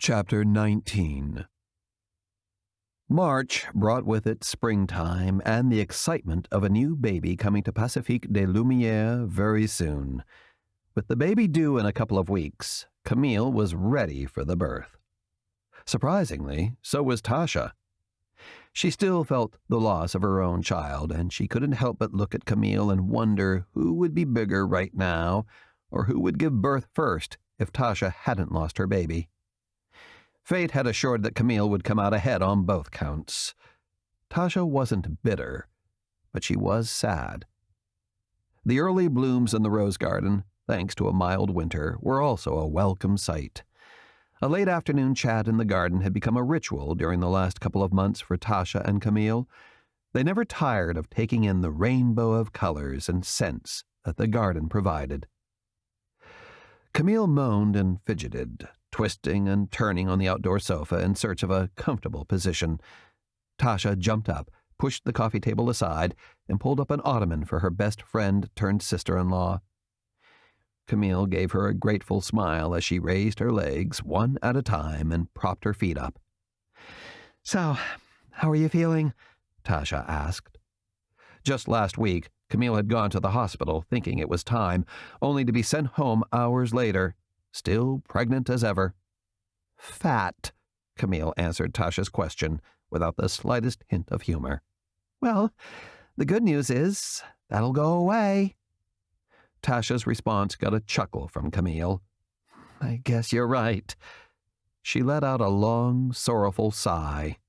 Chapter 19. March brought with it springtime and the excitement of a new baby coming to Pacifique des Lumières very soon. With the baby due in a couple of weeks, Camille was ready for the birth. Surprisingly, so was Tasha. She still felt the loss of her own child, and she couldn't help but look at Camille and wonder who would be bigger right now, or who would give birth first if Tasha hadn't lost her baby. Fate had assured that Camille would come out ahead on both counts. Tasha wasn't bitter, but she was sad. The early blooms in the rose garden, thanks to a mild winter, were also a welcome sight. A late afternoon chat in the garden had become a ritual during the last couple of months for Tasha and Camille. They never tired of taking in the rainbow of colors and scents that the garden provided. Camille moaned and fidgeted, twisting and turning on the outdoor sofa in search of a comfortable position. Tasha jumped up, pushed the coffee table aside, and pulled up an ottoman for her best friend turned sister-in-law. Camille gave her a grateful smile as she raised her legs one at a time and propped her feet up. "So, how are you feeling?" Tasha asked. Just last week, Camille had gone to the hospital thinking it was time, only to be sent home hours later, still pregnant as ever. "Fat," Camille answered Tasha's question without the slightest hint of humor. "Well, the good news is that'll go away." Tasha's response got a chuckle from Camille. "I guess you're right." She let out a long, sorrowful sigh.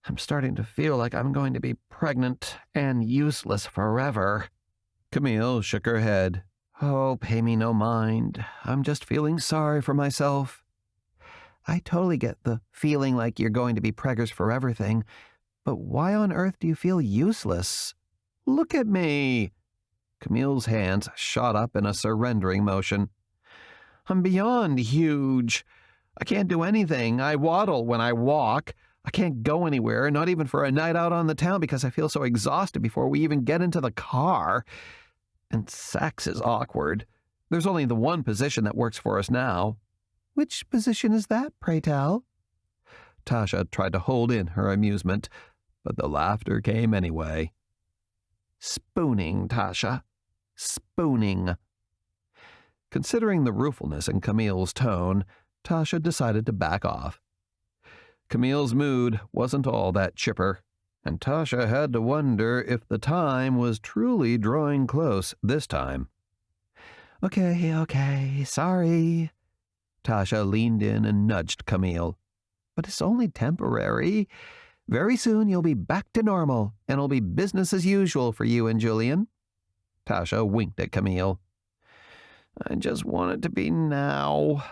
"I'm starting to feel like I'm going to be pregnant and useless forever." Camille shook her head. "Oh, pay me no mind. I'm just feeling sorry for myself." "I totally get the feeling like you're going to be preggers forever thing, but why on earth do you feel useless?" "Look at me!" Camille's hands shot up in a surrendering motion. "I'm beyond huge. I can't do anything. I waddle when I walk. I can't go anywhere, not even for a night out on the town because I feel so exhausted before we even get into the car. And sex is awkward. There's only the one position that works for us now." "Which position is that, pray tell?" Tasha tried to hold in her amusement, but the laughter came anyway. "Spooning, Tasha. Spooning." Considering the ruefulness in Camille's tone, Tasha decided to back off. Camille's mood wasn't all that chipper, and Tasha had to wonder if the time was truly drawing close this time. Okay, sorry." Tasha leaned in and nudged Camille. "But it's only temporary. Very soon you'll be back to normal, and it'll be business as usual for you and Julian." Tasha winked at Camille. "I just want it to be now."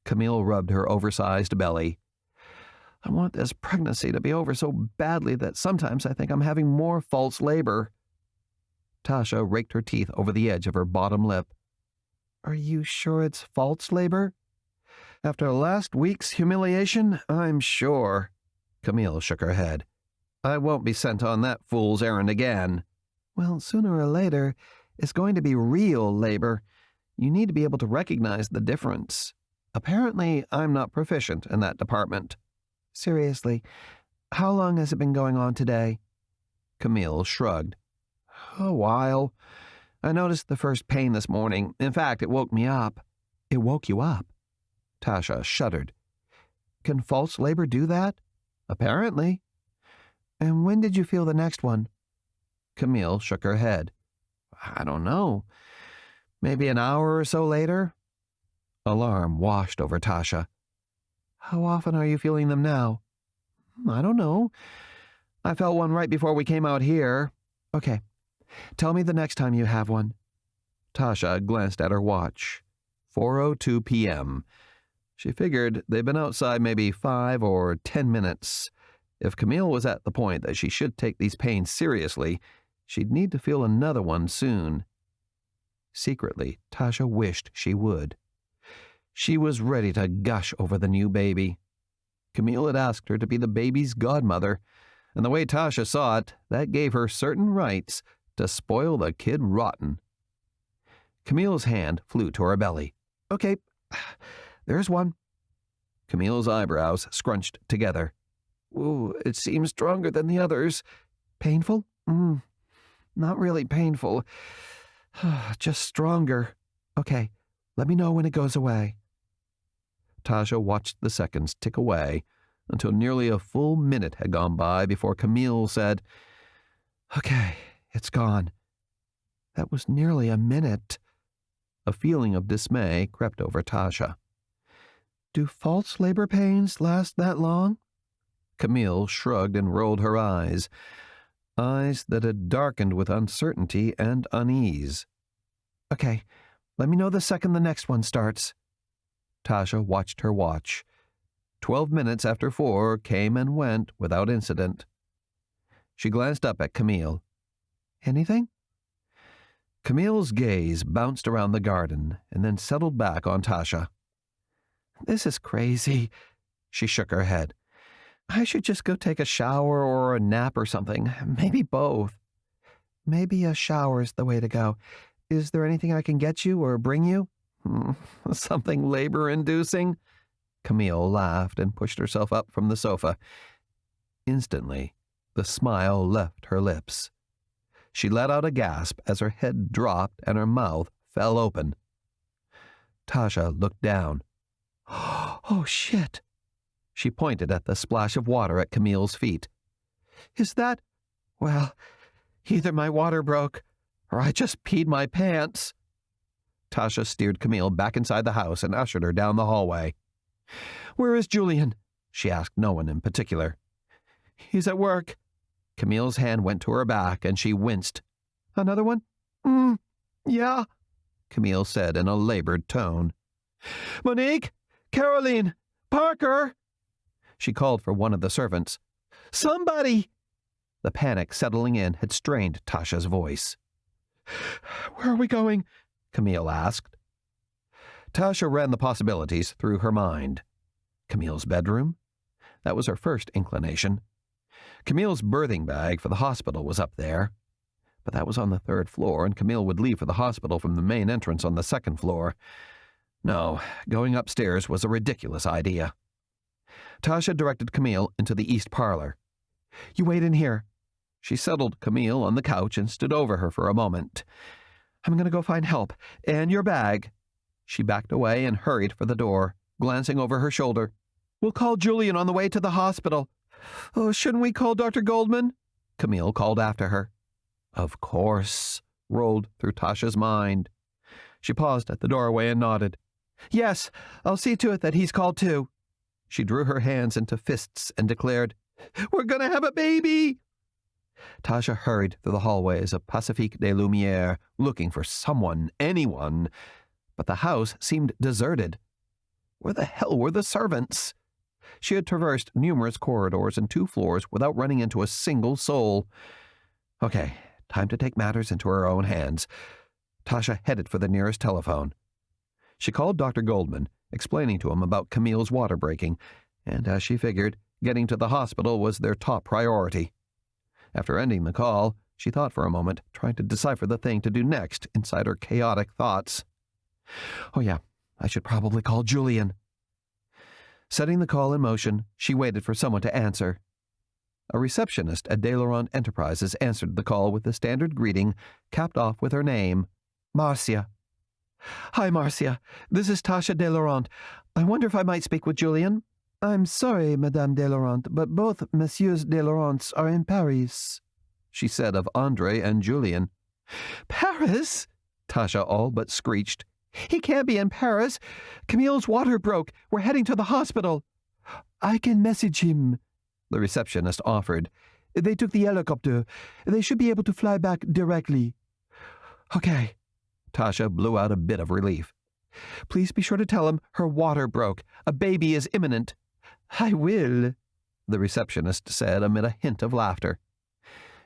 Camille rubbed her oversized belly. "I want this pregnancy to be over so badly that sometimes I think I'm having more false labor." Tasha raked her teeth over the edge of her bottom lip. "Are you sure it's false labor?" "After last week's humiliation, I'm sure." Camille shook her head. "I won't be sent on that fool's errand again." "Well, sooner or later, it's going to be real labor. You need to be able to recognize the difference. Apparently, I'm not proficient in that department." "Seriously, how long has it been going on today?" Camille shrugged. "A while. I noticed the first pain this morning. In fact, it woke me up." "It woke you up?" Tasha shuddered. "Can false labor do that?" "Apparently." "And when did you feel the next one?" Camille shook her head. "I don't know. Maybe an hour or so later." Alarm washed over Tasha. "How often are you feeling them now?" "I don't know. I felt one right before we came out here." "Okay. Tell me the next time you have one." Tasha glanced at her watch. 4:02 p.m. She figured they'd been outside maybe 5 or 10 minutes. If Camille was at the point that she should take these pains seriously, she'd need to feel another one soon. Secretly, Tasha wished she would. She was ready to gush over the new baby. Camille had asked her to be the baby's godmother, and the way Tasha saw it, that gave her certain rights to spoil the kid rotten. Camille's hand flew to her belly. "Okay, there's one." Camille's eyebrows scrunched together. Ooh, it seems stronger than the others. Painful? Not really painful. Just stronger. Okay, let me know when it goes away. Tasha watched the seconds tick away until nearly a full minute had gone by before Camille said, Okay, it's gone. That was nearly a minute. A feeling of dismay crept over Tasha. Do false labor pains last that long? Camille shrugged and rolled her eyes that had darkened with uncertainty and unease. Okay, let me know the second the next one starts. Tasha watched her watch. 12 minutes after 4 came and went without incident. She glanced up at Camille. Anything? Camille's gaze bounced around the garden and then settled back on Tasha. This is crazy. She shook her head. I should just go take a shower or a nap or something. Maybe both. Maybe a shower's the way to go. Is there anything I can get you or bring you? Something labor-inducing? Camille laughed and pushed herself up from the sofa. Instantly, the smile left her lips. She let out a gasp as her head dropped and her mouth fell open. Tasha looked down. Oh, shit! She pointed at the splash of water at Camille's feet. Is that... Well, either my water broke, or I just peed my pants. Tasha steered Camille back inside the house and ushered her down the hallway. Where is Julian? She asked no one in particular. He's at work. Camille's hand went to her back and she winced. Another one? Yeah, Camille said in a labored tone. Monique! Caroline! Parker! She called for one of the servants. Somebody! The panic settling in had strained Tasha's voice. Where are we going? Camille asked. Tasha ran the possibilities through her mind. Camille's bedroom? That was her first inclination. Camille's birthing bag for the hospital was up there. But that was on the 3rd floor, and Camille would leave for the hospital from the main entrance on the 2nd floor. No, going upstairs was a ridiculous idea. Tasha directed Camille into the east parlor. You wait in here. She settled Camille on the couch and stood over her for a moment. I'm going to go find help. And your bag. She backed away and hurried for the door, glancing over her shoulder. We'll call Julian on the way to the hospital. Oh, shouldn't we call Dr. Goldman? Camille called after her. Of course, rolled through Tasha's mind. She paused at the doorway and nodded. Yes, I'll see to it that he's called too. She drew her hands into fists and declared, We're going to have a baby! Tasha hurried through the hallways of Pacifique des Lumières, looking for someone, anyone, but the house seemed deserted. Where the hell were the servants? She had traversed numerous corridors and 2 floors without running into a single soul. Okay, time to take matters into her own hands. Tasha headed for the nearest telephone. She called Dr. Goldman, explaining to him about Camille's water breaking, and as she figured, getting to the hospital was their top priority. After ending the call, she thought for a moment, trying to decipher the thing to do next inside her chaotic thoughts. Oh yeah, I should probably call Julian. Setting the call in motion, she waited for someone to answer. A receptionist at De Laurent Enterprises answered the call with the standard greeting, capped off with her name, Marcia. Hi, Marcia. This is Tasha De Laurent. I wonder if I might speak with Julian? I'm sorry, Madame De Laurent, but both Messieurs De Laurents are in Paris, she said of Andre and Julian. Paris? Tasha all but screeched. He can't be in Paris. Camille's water broke. We're heading to the hospital. I can message him, the receptionist offered. They took the helicopter. They should be able to fly back directly. Okay. Tasha blew out a bit of relief. Please be sure to tell him her water broke. A baby is imminent. I will, the receptionist said amid a hint of laughter.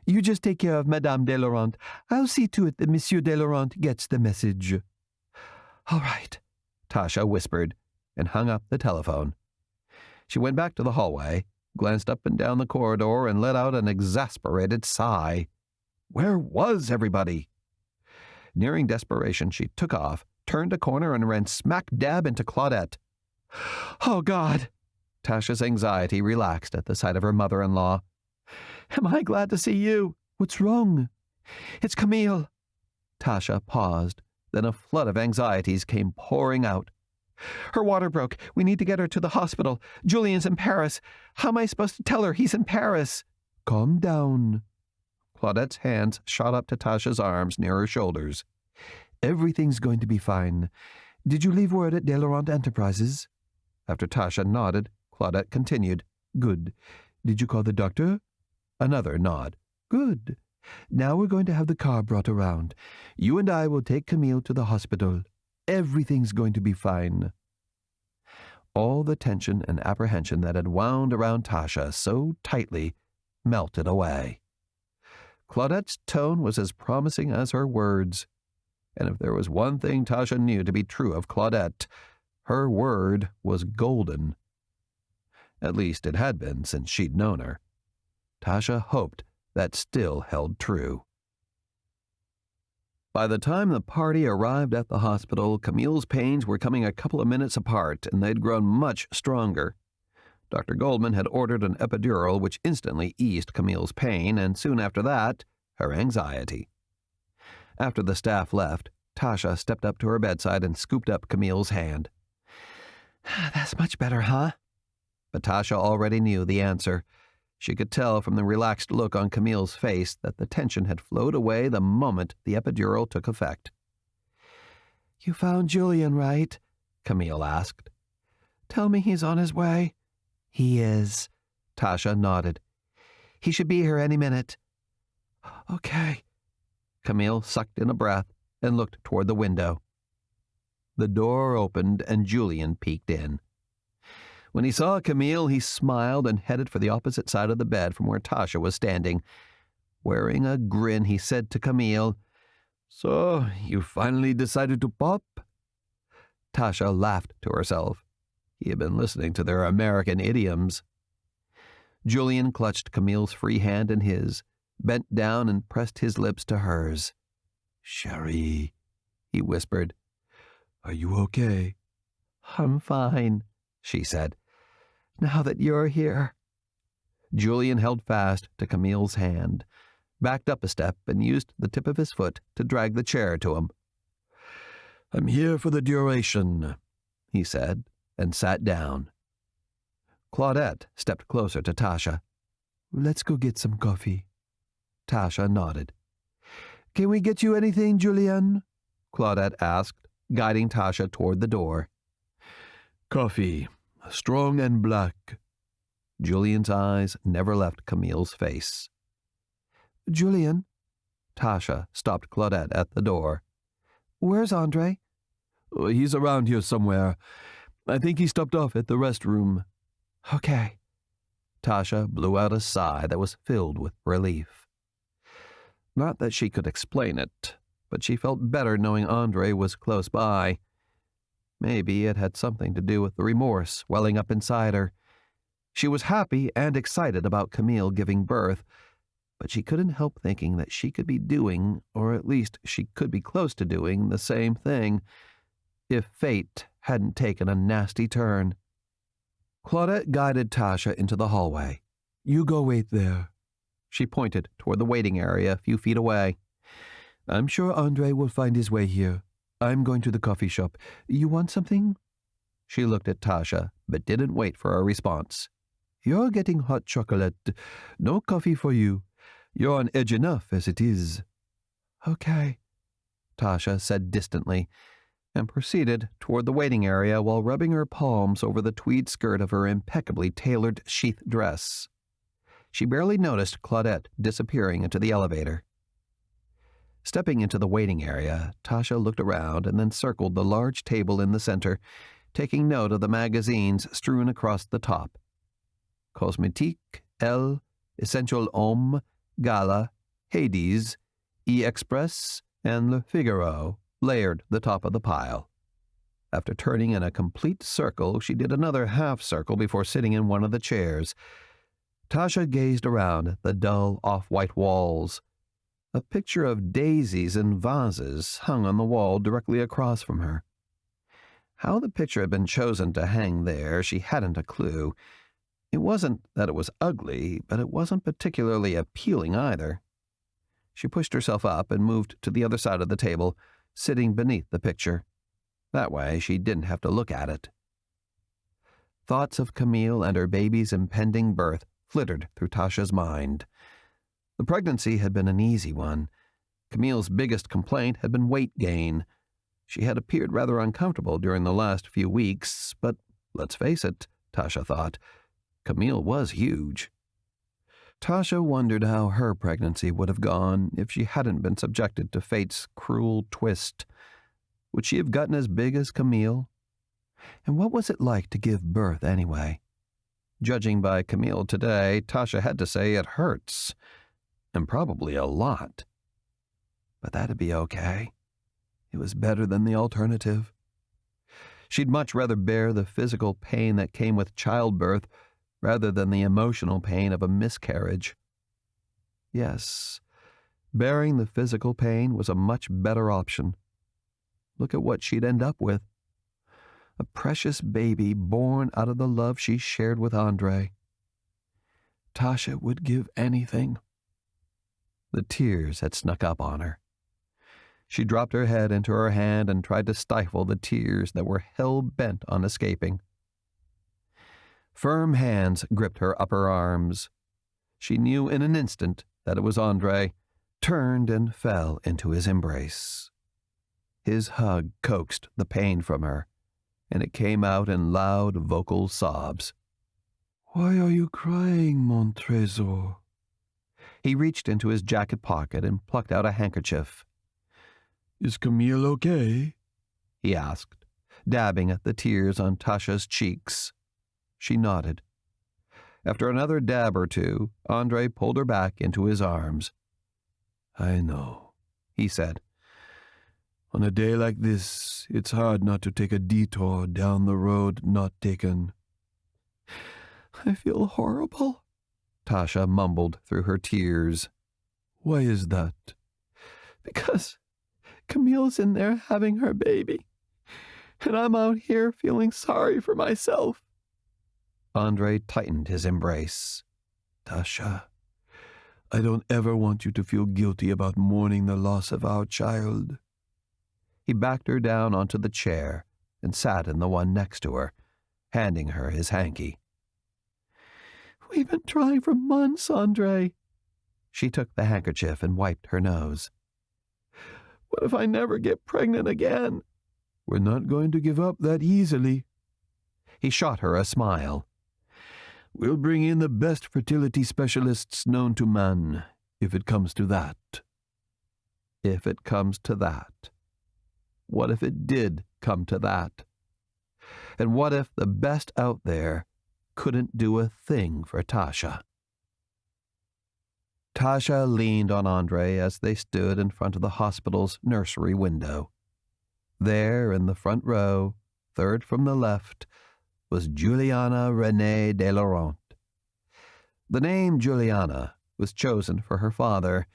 You just take care of Madame De Laurent. I'll see to it that Monsieur De Laurent gets the message. All right, Tasha whispered, and hung up the telephone. She went back to the hallway, glanced up and down the corridor, and let out an exasperated sigh. Where was everybody? Nearing desperation, she took off, turned a corner, and ran smack dab into Claudette. Oh, God! Tasha's anxiety relaxed at the sight of her mother-in-law. Am I glad to see you? What's wrong? It's Camille. Tasha paused. Then a flood of anxieties came pouring out. Her water broke. We need to get her to the hospital. Julian's in Paris. How am I supposed to tell her he's in Paris? Calm down. Claudette's hands shot up to Tasha's arms near her shoulders. Everything's going to be fine. Did you leave word at De Laurent Enterprises? After Tasha nodded, Claudette continued. Good. Did you call the doctor? Another nod. Good. Now we're going to have the car brought around. You and I will take Camille to the hospital. Everything's going to be fine. All the tension and apprehension that had wound around Tasha so tightly melted away. Claudette's tone was as promising as her words. And if there was one thing Tasha knew to be true of Claudette, her word was golden. At least it had been since she'd known her. Tasha hoped that still held true. By the time the party arrived at the hospital, Camille's pains were coming a couple of minutes apart, and they'd grown much stronger. Dr. Goldman had ordered an epidural, which instantly eased Camille's pain, and soon after that, her anxiety. After the staff left, Tasha stepped up to her bedside and scooped up Camille's hand. That's much better, huh? But Tasha already knew the answer. She could tell from the relaxed look on Camille's face that the tension had flowed away the moment the epidural took effect. You found Julian, right? Camille asked. Tell me he's on his way. He is. Tasha nodded. He should be here any minute. Okay. Camille sucked in a breath and looked toward the window. The door opened and Julian peeked in. When he saw Camille, he smiled and headed for the opposite side of the bed from where Tasha was standing. Wearing a grin, he said to Camille, So, you finally decided to pop? Tasha laughed to herself. He had been listening to their American idioms. Julian clutched Camille's free hand in his, bent down and pressed his lips to hers. Chérie, he whispered. Are you okay? I'm fine, she said. Now that you're here. Julian held fast to Camille's hand, backed up a step, and used the tip of his foot to drag the chair to him. I'm here for the duration, he said, and sat down. Claudette stepped closer to Tasha. Let's go get some coffee. Tasha nodded. Can we get you anything, Julian? Claudette asked, guiding Tasha toward the door. Coffee, strong and black. Julian's eyes never left Camille's face. Julian? Tasha stopped Claudette at the door. Where's Andre? He's around here somewhere. I think he stopped off at the restroom. Okay. Tasha blew out a sigh that was filled with relief. Not that she could explain it, but she felt better knowing Andre was close by. Maybe it had something to do with the remorse welling up inside her. She was happy and excited about Camille giving birth, but she couldn't help thinking that she could be doing, or at least she could be close to doing, the same thing, if fate hadn't taken a nasty turn. Claudette guided Tasha into the hallway. You go wait there. She pointed toward the waiting area a few feet away. I'm sure Andre will find his way here. I'm going to the coffee shop. You want something? She looked at Tasha, but didn't wait for a response. You're getting hot chocolate. No coffee for you. You're on edge enough as it is. Okay, Tasha said distantly, and proceeded toward the waiting area while rubbing her palms over the tweed skirt of her impeccably tailored sheath dress. She barely noticed Claudette disappearing into the elevator. Stepping into the waiting area, Tasha looked around and then circled the large table in the center, taking note of the magazines strewn across the top. Cosmétique, Elle, Essential Homme, Gala, Hades, E-Express, and Le Figaro layered the top of the pile. After turning in a complete circle, she did another half circle before sitting in one of the chairs. Tasha gazed around at the dull off-white walls. A picture of daisies and vases hung on the wall directly across from her. How the picture had been chosen to hang there, she hadn't a clue. It wasn't that it was ugly, but it wasn't particularly appealing either. She pushed herself up and moved to the other side of the table, sitting beneath the picture. That way she didn't have to look at it. Thoughts of Camille and her baby's impending birth flittered through Tasha's mind. The pregnancy had been an easy one. Camille's biggest complaint had been weight gain. She had appeared rather uncomfortable during the last few weeks, but let's face it, Tasha thought, Camille was huge. Tasha wondered how her pregnancy would have gone if she hadn't been subjected to fate's cruel twist. Would she have gotten as big as Camille? And what was it like to give birth anyway? Judging by Camille today, Tasha had to say it hurts. And probably a lot. But that'd be okay. It was better than the alternative. She'd much rather bear the physical pain that came with childbirth rather than the emotional pain of a miscarriage. Yes, bearing the physical pain was a much better option. Look at what she'd end up with. A precious baby born out of the love she shared with Andre. Tasha would give anything. The tears had snuck up on her. She dropped her head into her hand and tried to stifle the tears that were hell-bent on escaping. Firm hands gripped her upper arms. She knew in an instant that it was Andre, turned and fell into his embrace. His hug coaxed the pain from her, and it came out in loud vocal sobs. "Why are you crying, mon trésor?" He reached into his jacket pocket and plucked out a handkerchief. "Is Camille okay?" he asked, dabbing at the tears on Tasha's cheeks. She nodded. After another dab or two, Andre pulled her back into his arms. "I know," he said. "On a day like this, it's hard not to take a detour down the road not taken." "I feel horrible," Tasha mumbled through her tears. "Why is that?" "Because Camille's in there having her baby, and I'm out here feeling sorry for myself." Andre tightened his embrace. "Tasha, I don't ever want you to feel guilty about mourning the loss of our child." He backed her down onto the chair and sat in the one next to her, handing her his hanky. "We've been trying for months, Andre." She took the handkerchief and wiped her nose. "What if I never get pregnant again?" "We're not going to give up that easily." He shot her a smile. "We'll bring in the best fertility specialists known to man, if it comes to that." If it comes to that. What if it did come to that? And what if the best out there couldn't do a thing for Tasha? Tasha leaned on Andre as they stood in front of the hospital's nursery window. There, in the front row, third from the left, was Juliana Renee de Laurent. The name Juliana was chosen for her father,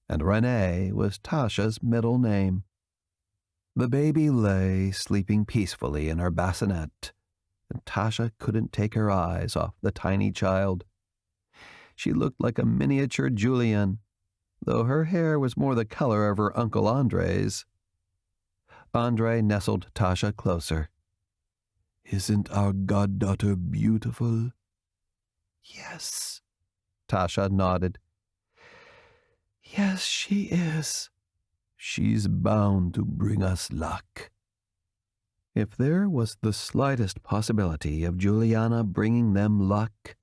and Renee was Tasha's middle name. The baby lay sleeping peacefully in her bassinet, and Tasha couldn't take her eyes off the tiny child. She looked like a miniature Julian, though her hair was more the color of her Uncle Andre's. Andre nestled Tasha closer. "Isn't our goddaughter beautiful?" "Yes," Tasha nodded. "Yes, she is." "She's bound to bring us luck." If there was the slightest possibility of Juliana bringing them luck,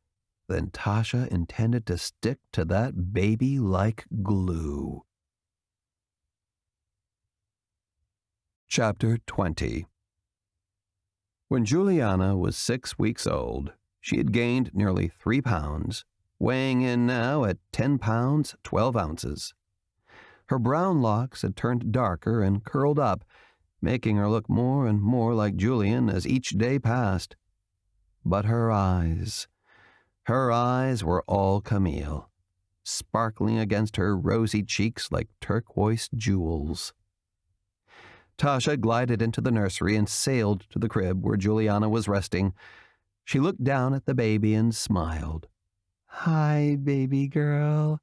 then Tasha intended to stick to that baby like glue. Chapter 20. When Juliana was 6 weeks old, she had gained nearly 3 pounds, weighing in now at 10 pounds 12 ounces. Her brown locks had turned darker and curled up, making her look more and more like Julian as each day passed. But her eyes were all Camille, sparkling against her rosy cheeks like turquoise jewels. Tasha glided into the nursery and sailed to the crib where Juliana was resting. She looked down at the baby and smiled. "Hi, baby girl."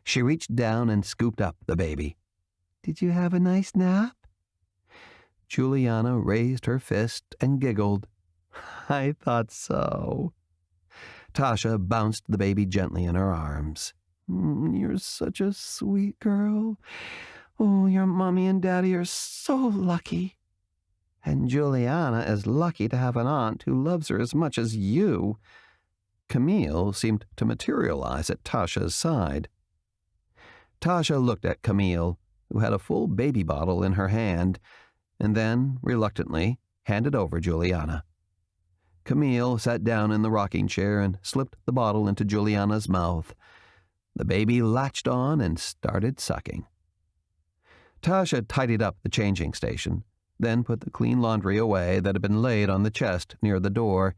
She reached down and scooped up the baby. "Did you have a nice nap?" Juliana raised her fist and giggled. "I thought so." Tasha bounced the baby gently in her arms. "You're such a sweet girl. Oh, your mommy and daddy are so lucky." "And Juliana is lucky to have an aunt who loves her as much as you." Camille seemed to materialize at Tasha's side. Tasha looked at Camille, who had a full baby bottle in her hand, and then, reluctantly, handed over Juliana. Camille sat down in the rocking chair and slipped the bottle into Juliana's mouth. The baby latched on and started sucking. Tasha tidied up the changing station, then put the clean laundry away that had been laid on the chest near the door.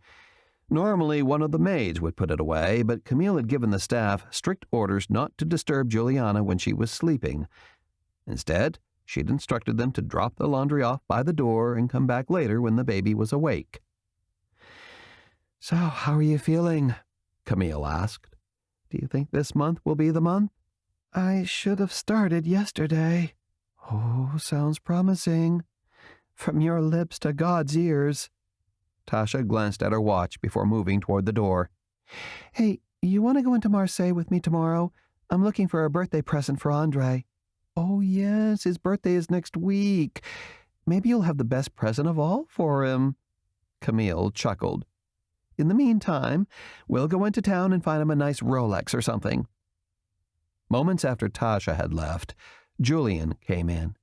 Normally, one of the maids would put it away, but Camille had given the staff strict orders not to disturb Juliana when she was sleeping. Instead, she'd instructed them to drop the laundry off by the door and come back later when the baby was awake. "So, how are you feeling?" Camille asked. "Do you think this month will be the month?" "I should have started yesterday." "Oh, sounds promising." "From your lips to God's ears." Tasha glanced at her watch before moving toward the door. "Hey, you want to go into Marseille with me tomorrow? I'm looking for a birthday present for Andre." "Oh, yes, his birthday is next week. Maybe you'll have the best present of all for him." Camille chuckled. "In the meantime, we'll go into town and find him a nice Rolex or something." Moments after Tasha had left, Julian came in.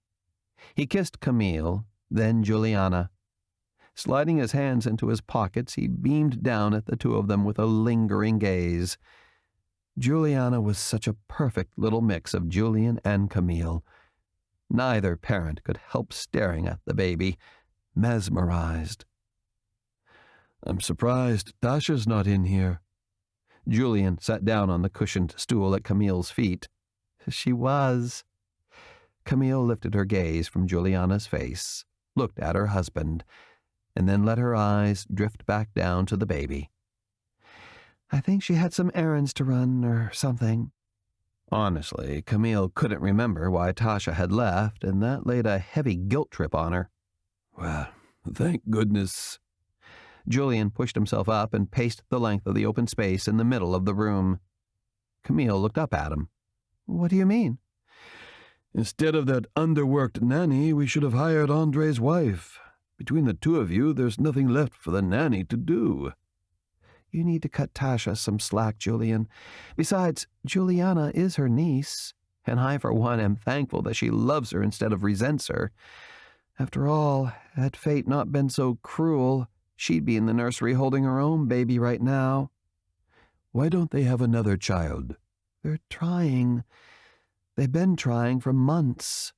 He kissed Camille, then Juliana. Sliding his hands into his pockets, he beamed down at the two of them with a lingering gaze. Juliana was such a perfect little mix of Julian and Camille. Neither parent could help staring at the baby, mesmerized. "I'm surprised Tasha's not in here." Julian sat down on the cushioned stool at Camille's feet. "She was." Camille lifted her gaze from Juliana's face, looked at her husband, and then let her eyes drift back down to the baby. "I think she had some errands to run or something." Honestly, Camille couldn't remember why Tasha had left, and that laid a heavy guilt trip on her. "Well, thank goodness." Julian pushed himself up and paced the length of the open space in the middle of the room. Camille looked up at him. "What do you mean?" "Instead of that underworked nanny, we should have hired Andre's wife. Between the two of you, there's nothing left for the nanny to do." "You need to cut Tasha some slack, Julian. Besides, Juliana is her niece, and I, for one, am thankful that she loves her instead of resents her. After all, had fate not been so cruel, she'd be in the nursery holding her own baby right now." "Why don't they have another child?" "They're trying. They've been trying for months."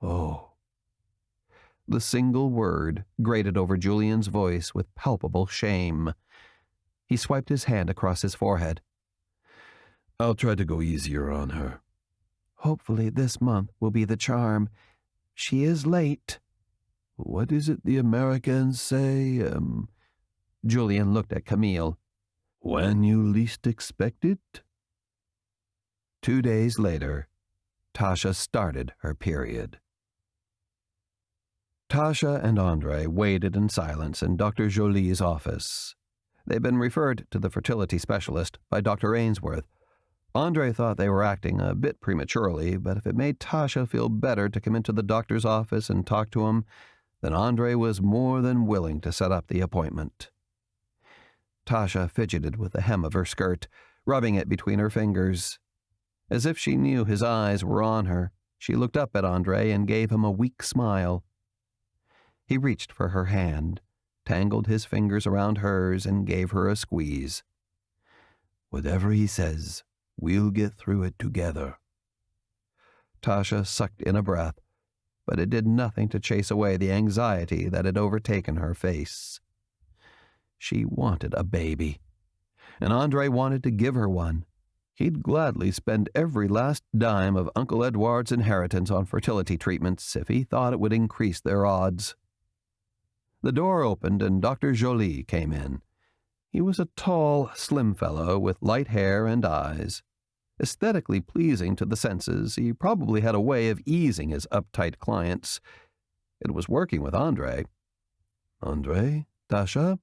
"Oh." The single word grated over Julian's voice with palpable shame. He swiped his hand across his forehead. "I'll try to go easier on her." "Hopefully this month will be the charm. She is late." "What is it the Americans say? Julian looked at Camille. "When you least expect it?" 2 days later, Tasha started her period. Tasha and Andre waited in silence in Dr. Jolie's office. They'd been referred to the fertility specialist by Dr. Ainsworth. Andre thought they were acting a bit prematurely, but if it made Tasha feel better to come into the doctor's office and talk to him, then Andre was more than willing to set up the appointment. Tasha fidgeted with the hem of her skirt, rubbing it between her fingers. As if she knew his eyes were on her, she looked up at Andre and gave him a weak smile. He reached for her hand, tangled his fingers around hers, and gave her a squeeze. "Whatever he says, we'll get through it together." Tasha sucked in a breath, but it did nothing to chase away the anxiety that had overtaken her face. She wanted a baby, and Andre wanted to give her one. He'd gladly spend every last dime of Uncle Edouard's inheritance on fertility treatments if he thought it would increase their odds. The door opened and Dr. Joly came in. He was a tall, slim fellow with light hair and eyes. Aesthetically pleasing to the senses, he probably had a way of easing his uptight clients. It was working with Andrei. "Andrei? Tasha?"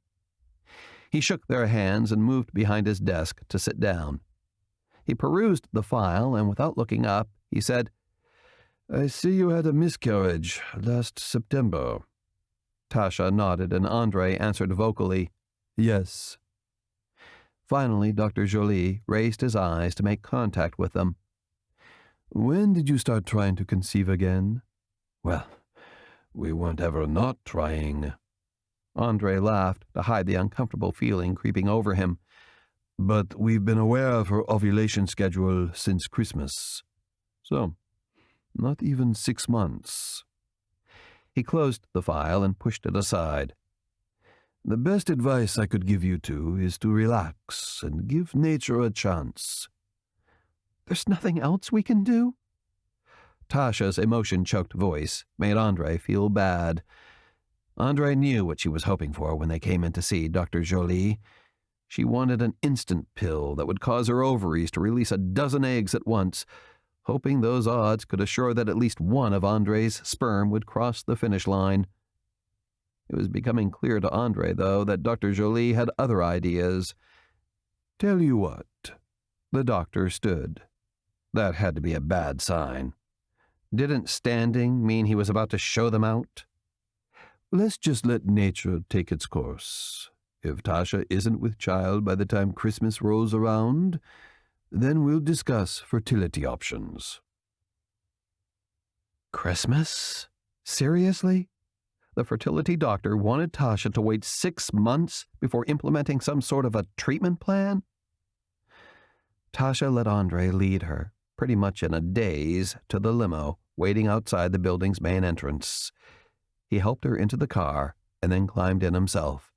He shook their hands and moved behind his desk to sit down. He perused the file, and without looking up, he said, "I see you had a miscarriage last September." Tasha nodded, and Andrei answered vocally, "Yes." Finally, Dr. Joly raised his eyes to make contact with them. "When did you start trying to conceive again?" "Well, we weren't ever not trying." Andrei laughed to hide the uncomfortable feeling creeping over him. "But we've been aware of her ovulation schedule since Christmas. So, not even 6 months." He closed the file and pushed it aside. "The best advice I could give you two is to relax and give nature a chance." "There's nothing else we can do?" Tasha's emotion-choked voice made Andrei feel bad. Andrei knew what she was hoping for when they came in to see Dr. Joly. She wanted an instant pill that would cause her ovaries to release a dozen eggs at once, hoping those odds could assure that at least one of Andrei's sperm would cross the finish line. It was becoming clear to Andrei, though, that Dr. Joly had other ideas. "Tell you what." The doctor stood. That had to be a bad sign. Didn't standing mean he was about to show them out? "Let's just let nature take its course. If Tasha isn't with child by the time Christmas rolls around, then we'll discuss fertility options." Christmas? Seriously? The fertility doctor wanted Tasha to wait 6 months before implementing some sort of a treatment plan? Tasha let Andrei lead her, pretty much in a daze, to the limo waiting outside the building's main entrance. He helped her into the car and then climbed in himself.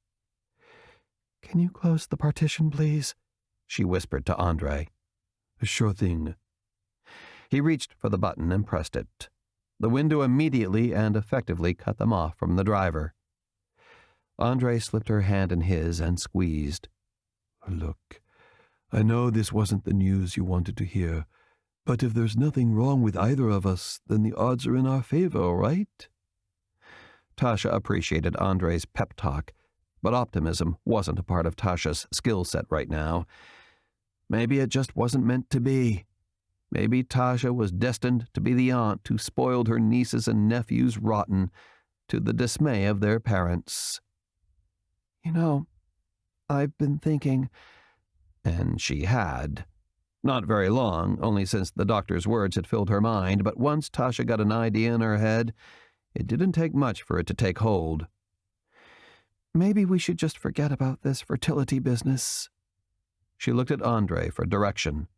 "Can you close the partition, please?" she whispered to Andrei. "Sure thing." He reached for the button and pressed it. The window immediately and effectively cut them off from the driver. Andrei slipped her hand in his and squeezed. "Look, I know this wasn't the news you wanted to hear, but if there's nothing wrong with either of us, then the odds are in our favor, right?" Tasha appreciated Andrei's pep talk, but optimism wasn't a part of Tasha's skill set right now. Maybe it just wasn't meant to be. Maybe Tasha was destined to be the aunt who spoiled her nieces and nephews rotten, to the dismay of their parents. "You know, I've been thinking," and she had. Not very long, only since the doctor's words had filled her mind, but once Tasha got an idea in her head, it didn't take much for it to take hold. "Maybe we should just forget about this fertility business." She looked at Andrei for direction.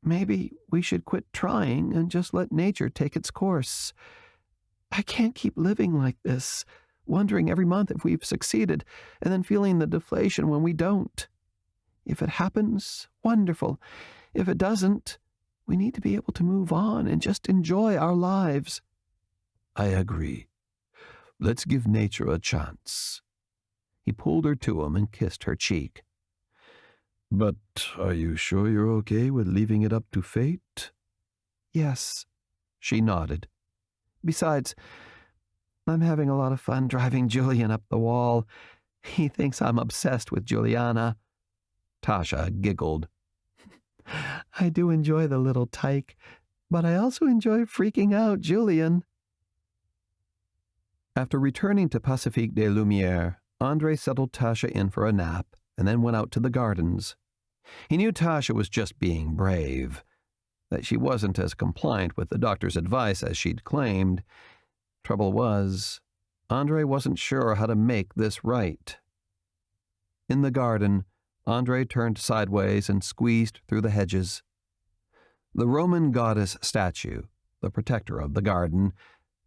"Maybe we should quit trying and just let nature take its course. I can't keep living like this, wondering every month if we've succeeded, and then feeling the deflation when we don't. If it happens, wonderful. If it doesn't, we need to be able to move on and just enjoy our lives." "I agree. Let's give nature a chance." He pulled her to him and kissed her cheek. "But are you sure you're okay with leaving it up to fate?" "Yes," she nodded. "Besides, I'm having a lot of fun driving Julian up the wall. He thinks I'm obsessed with Juliana." Tasha giggled. "I do enjoy the little tyke, but I also enjoy freaking out Julian." After returning to Pacifique des Lumières, Andrei settled Tasha in for a nap and then went out to the gardens. He knew Tasha was just being brave, that she wasn't as compliant with the doctor's advice as she'd claimed. Trouble was, Andrei wasn't sure how to make this right. In the garden, Andrei turned sideways and squeezed through the hedges. The Roman goddess statue, the protector of the garden,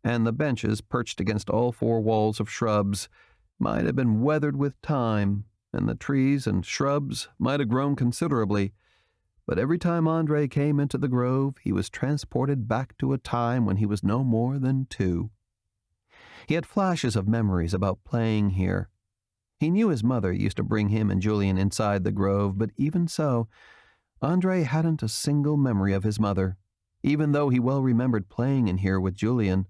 and the benches perched against all 4 walls of shrubs might have been weathered with time, and the trees and shrubs might have grown considerably, But every time Andre came into the grove, he was transported back to a time when he was no more than 2. He had flashes of memories about playing here. He knew his mother used to bring him and Julian inside the grove, but even so, Andre hadn't a single memory of his mother, even though he well remembered playing in here with Julian.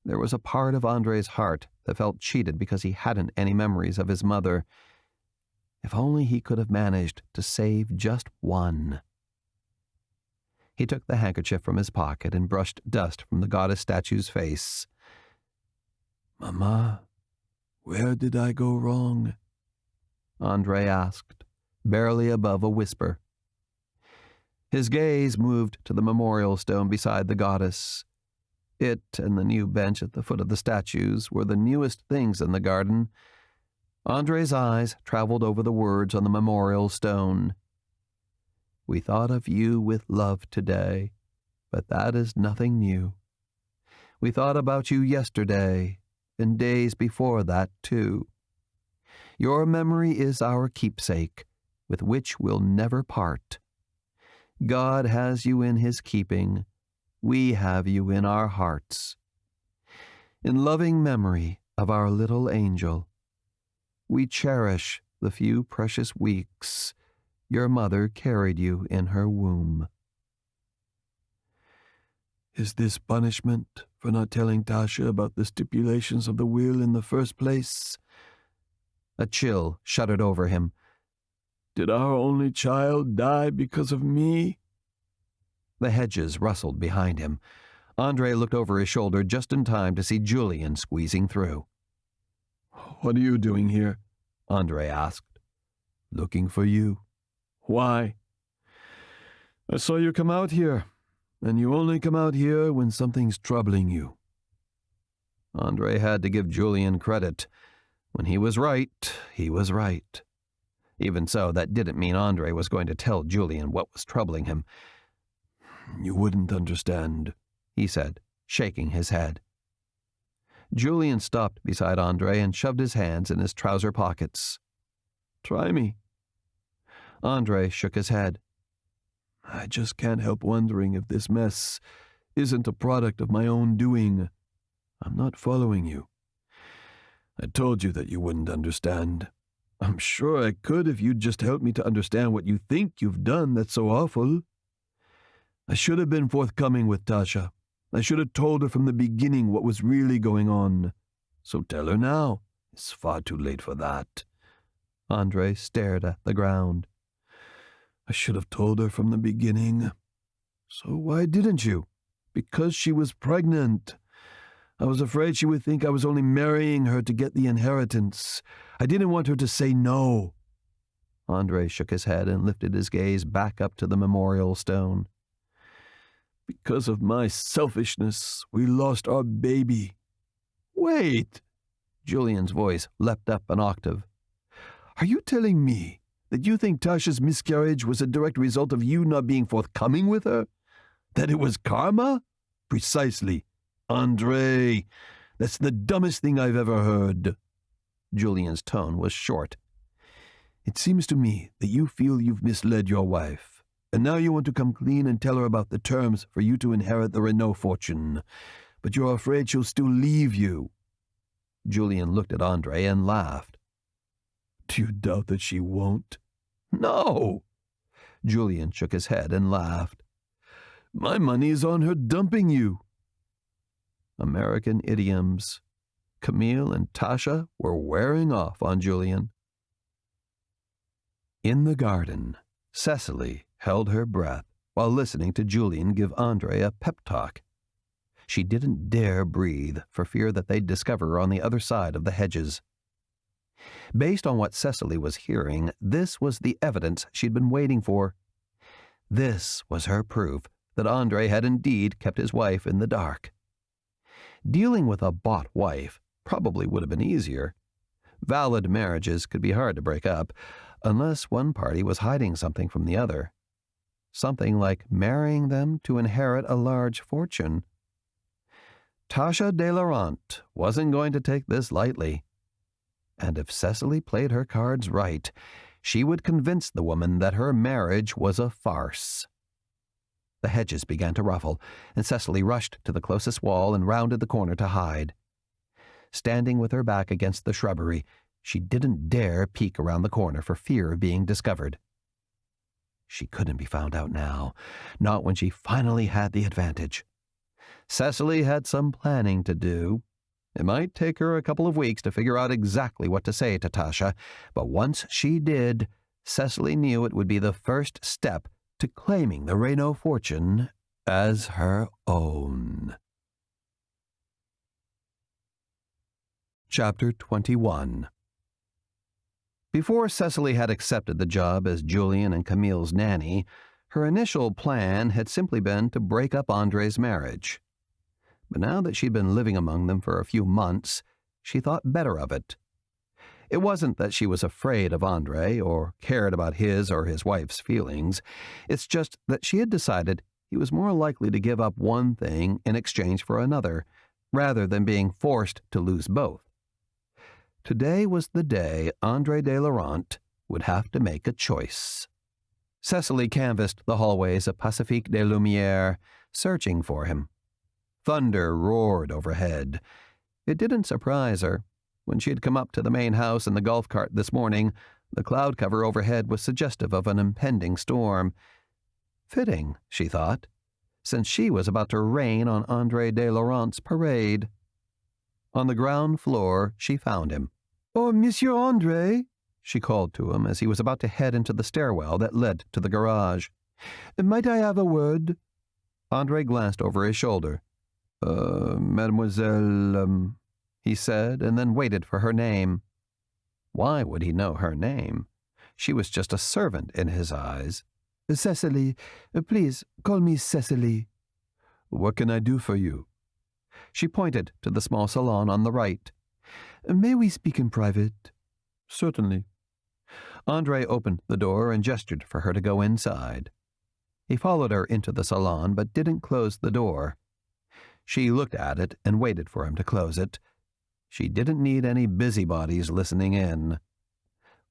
There was a part of Andre's heart that felt cheated because he hadn't any memories of his mother. If only he could have managed to save just one. He took the handkerchief from his pocket and brushed dust from the goddess statue's face. "Mama, where did I go wrong?" Andre asked, barely above a whisper. His gaze moved to the memorial stone beside the goddess. It and the new bench at the foot of the statues were the newest things in the garden. Andre's eyes traveled over the words on the memorial stone. "We thought of you with love today, but that is nothing new. We thought about you yesterday, and days before that, too. Your memory is our keepsake, with which we'll never part. God has you in his keeping. We have you in our hearts. In loving memory of our little angel, we cherish the few precious weeks your mother carried you in her womb." "Is this punishment for not telling Tasha about the stipulations of the will in the first place?" A chill shuddered over him. "Did our only child die because of me?" The hedges rustled behind him. Andre looked over his shoulder just in time to see Julian squeezing through. "What are you doing here?" Andre asked. "Looking for you." "Why?" "I saw you come out here, and you only come out here when something's troubling you." Andre had to give Julian credit. When he was right, he was right. Even so, that didn't mean Andre was going to tell Julian what was troubling him. "You wouldn't understand," he said, shaking his head. Julian stopped beside Andre and shoved his hands in his trouser pockets. "Try me." Andre shook his head. "I just can't help wondering if this mess isn't a product of my own doing. I'm not following you. I told you that you wouldn't understand. I'm sure I could if you'd just help me to understand what you think you've done that's so awful. I should have been forthcoming with Tasha. I should have told her from the beginning what was really going on. So tell her now. It's far too late for that." Andre stared at the ground. "I should have told her from the beginning." "So why didn't you?" "Because she was pregnant. I was afraid she would think I was only marrying her to get the inheritance. I didn't want her to say no." Andre shook his head and lifted his gaze back up to the memorial stone. "Because of my selfishness, we lost our baby." "Wait!" Julian's voice leapt up an octave. "Are you telling me that you think Tasha's miscarriage was a direct result of you not being forthcoming with her? That it was karma?" "Precisely. Andre, that's the dumbest thing I've ever heard." Julian's tone was short. "It seems to me that you feel you've misled your wife, and now you want to come clean and tell her about the terms for you to inherit the Renault fortune, but you're afraid she'll still leave you." Julian looked at Andre and laughed. "Do you doubt that she won't?" "No." Julian shook his head and laughed. "My money is on her dumping you." American idioms. Camille and Tasha were wearing off on Julian. In the garden, Cecily held her breath while listening to Julian give Andre a pep talk. She didn't dare breathe for fear that they'd discover her on the other side of the hedges. Based on what Cecily was hearing, this was the evidence she'd been waiting for. This was her proof that Andre had indeed kept his wife in the dark. Dealing with a bought wife probably would have been easier. Valid marriages could be hard to break up, unless one party was hiding something from the other. Something like marrying them to inherit a large fortune. Tasha de Laurent wasn't going to take this lightly. And if Cecily played her cards right, She would convince the woman that her marriage was a farce. The hedges began to ruffle, and Cecily rushed to the closest wall and rounded the corner to hide. Standing with her back against the shrubbery, she didn't dare peek around the corner for fear of being discovered. She couldn't be found out now, not when she finally had the advantage. Cecily had some planning to do. It might take her a couple of weeks to figure out exactly what to say to Tasha, but once she did, Cecily knew it would be the first step to claiming the Reno fortune as her own. Chapter 21. Before Cecily had accepted the job as Julian and Camille's nanny, her initial plan had simply been to break up Andre's marriage. But now that she'd been living among them for a few months, she thought better of it. It wasn't that she was afraid of Andre or cared about his or his wife's feelings. It's just that she had decided he was more likely to give up one thing in exchange for another, rather than being forced to lose both. Today was the day Andre de Laurent would have to make a choice. Cecily canvassed the hallways of Pacifique des Lumières, searching for him. Thunder roared overhead. It didn't surprise her. When she had come up to the main house in the golf cart this morning, the cloud cover overhead was suggestive of an impending storm. Fitting, she thought, since she was about to rain on Andre de Laurent's parade. On the ground floor, she found him. "Oh, Monsieur Andre," she called to him as he was about to head into the stairwell that led to the garage. "Might I have a word?" Andre glanced over his shoulder. Mademoiselle, he said, and then waited for her name. Why would he know her name? She was just a servant in his eyes. "Cecily. Please, call me Cecily." "What can I do for you?" She pointed to the small salon on the right. "May we speak in private?" "Certainly." Andre opened the door and gestured for her to go inside. He followed her into the salon but didn't close the door. She looked at it and waited for him to close it. She didn't need any busybodies listening in.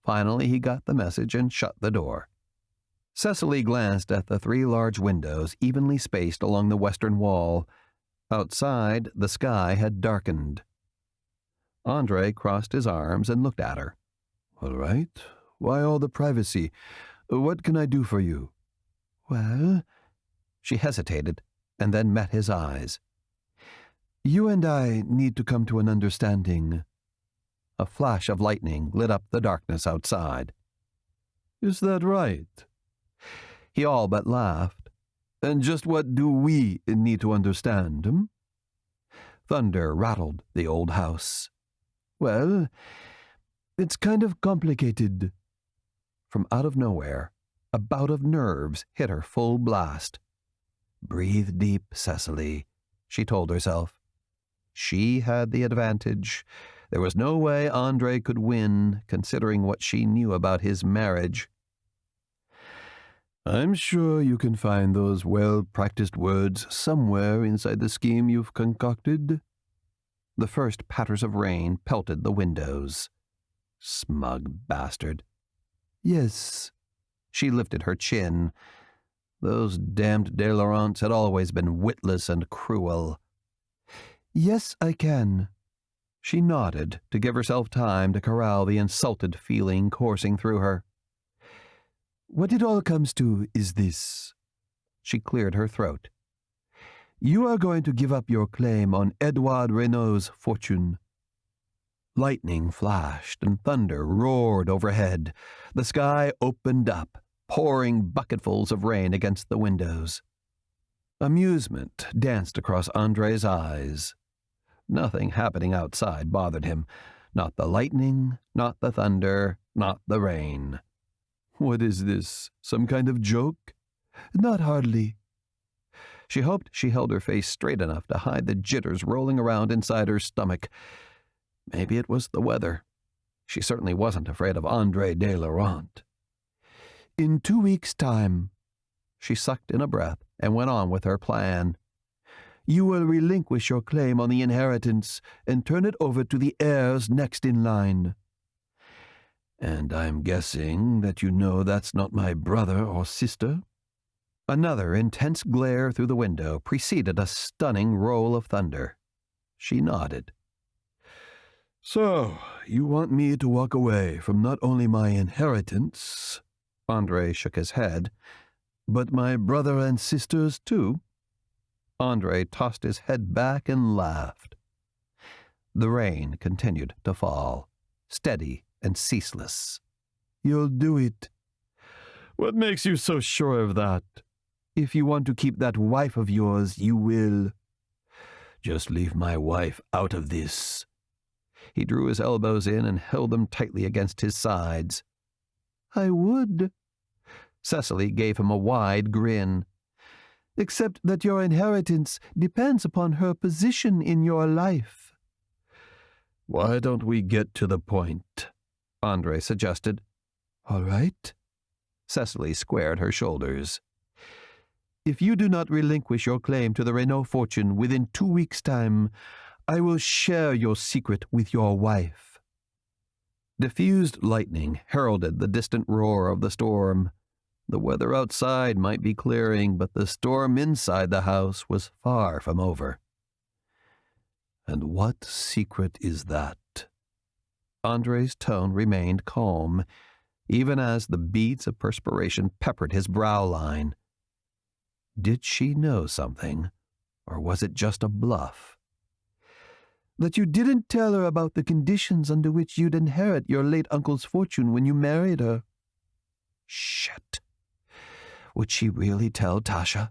Finally, he got the message and shut the door. Cecily glanced at the 3 large windows evenly spaced along the western wall. Outside, the sky had darkened. Andre crossed his arms and looked at her. "All right. Why all the privacy? What can I do for you?" "Well," she hesitated and then met his eyes. "You and I need to come to an understanding." A flash of lightning lit up the darkness outside. "Is that right?" He all but laughed. "And just what do we need to understand, hm?" Thunder rattled the old house. "Well, it's kind of complicated." From out of nowhere, a bout of nerves hit her full blast. "Breathe deep, Cecily," she told herself. She had the advantage. There was no way Andre could win, considering what she knew about his marriage. "I'm sure you can find those well-practiced words somewhere inside the scheme you've concocted." The first patters of rain pelted the windows. Smug bastard. "Yes." She lifted her chin. Those damned de Laurents had always been witless and cruel. "Yes, I can." She nodded to give herself time to corral the insulted feeling coursing through her. "What it all comes to is this." She cleared her throat. "You are going to give up your claim on Edouard Renault's fortune." Lightning flashed and thunder roared overhead. The sky opened up, pouring bucketfuls of rain against the windows. Amusement danced across Andre's eyes. Nothing happening outside bothered him. Not the lightning, not the thunder, not the rain. What is this, some kind of joke? Not hardly. She hoped she held her face straight enough to hide the jitters rolling around inside her stomach. Maybe it was the weather. She certainly wasn't afraid of Andre de Laurent. In 2 weeks' time. She sucked in a breath and went on with her plan. You will relinquish your claim on the inheritance and turn it over to the heirs next in line. And I'm guessing that you know that's not my brother or sister? Another intense glare through the window preceded a stunning roll of thunder. She nodded. So, you want me to walk away from not only my inheritance, Andre shook his head, but my brother and sisters too? Andre tossed his head back and laughed. The rain continued to fall, steady and ceaseless. You'll do it. What makes you so sure of that? If you want to keep that wife of yours, you will. Just leave my wife out of this. He drew his elbows in and held them tightly against his sides. I would. Cecily gave him a wide grin. Except that your inheritance depends upon her position in your life. Why don't we get to the point? Andre suggested. All right. Cecily squared her shoulders. If you do not relinquish your claim to the Renault fortune within 2 weeks' time, I will share your secret with your wife. Diffused lightning heralded the distant roar of the storm. The weather outside might be clearing, but the storm inside the house was far from over. And what secret is that? Andre's tone remained calm, even as the beads of perspiration peppered his brow line. Did she know something, or was it just a bluff? That you didn't tell her about the conditions under which you'd inherit your late uncle's fortune when you married her. Shit. Would she really tell Tasha?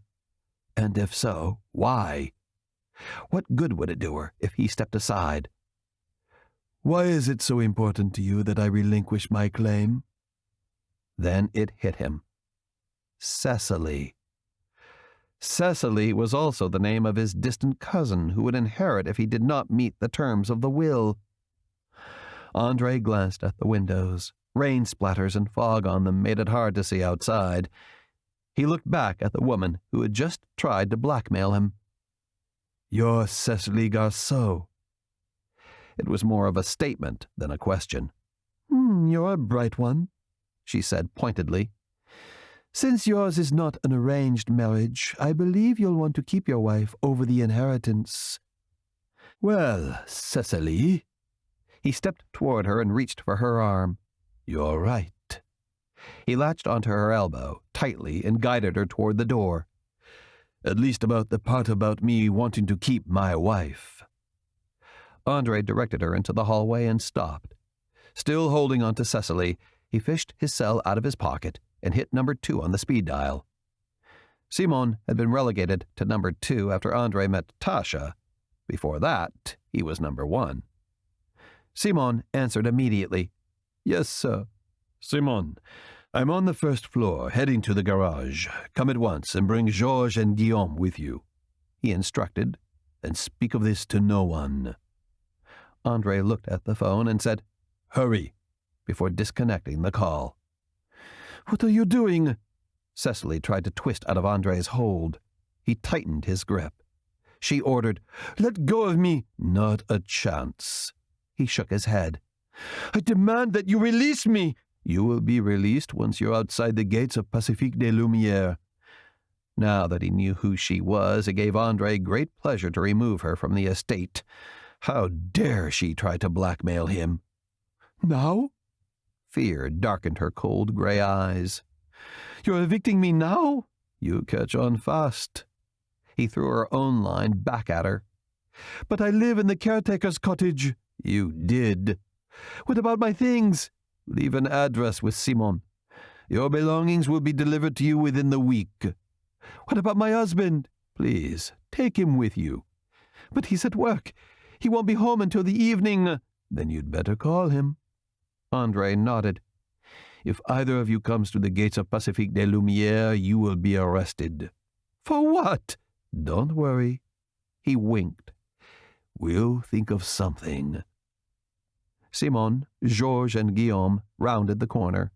And if so, why? What good would it do her if he stepped aside? Why is it so important to you that I relinquish my claim? Then it hit him. Cecily. Cecily was also the name of his distant cousin who would inherit if he did not meet the terms of the will. Andre glanced at the windows. Rain splatters and fog on them made it hard to see outside. He looked back at the woman who had just tried to blackmail him. You're Cecily Garceau. It was more of a statement than a question. You're a bright one, she said pointedly. Since yours is not an arranged marriage, I believe you'll want to keep your wife over the inheritance. Well, Cecily. He stepped toward her and reached for her arm. You're right. He latched onto her elbow tightly and guided her toward the door. At least about the part about me wanting to keep my wife. Andre directed her into the hallway and stopped. Still holding on to Cecily, he fished his cell out of his pocket and hit number 2 on the speed dial. Simon had been relegated to number 2 after Andre met Tasha. Before that, he was number 1. Simon answered immediately. Yes, sir. Simon, I'm on the first floor, heading to the garage. Come at once and bring Georges and Guillaume with you, he instructed, and speak of this to no one. Andre looked at the phone and said, Hurry, before disconnecting the call. What are you doing? Cecily tried to twist out of Andre's hold. He tightened his grip. She ordered, Let go of me. Not a chance. He shook his head. I demand that you release me. You will be released once you're outside the gates of Pacifique des Lumières. Now that he knew who she was, it gave Andre great pleasure to remove her from the estate. How dare she try to blackmail him? Now? Fear darkened her cold gray eyes. You're evicting me now? You catch on fast. He threw her own line back at her. But I live in the caretaker's cottage. You did. What about my things? Leave an address with Simon. Your belongings will be delivered to you within the week. What about my husband? Please, take him with you. But he's at work. He won't be home until the evening. Then you'd better call him. Andre nodded. If either of you comes to the gates of Pacifique des Lumières, you will be arrested. For what? Don't worry. He winked. We'll think of something. Simon, Georges, and Guillaume rounded the corner.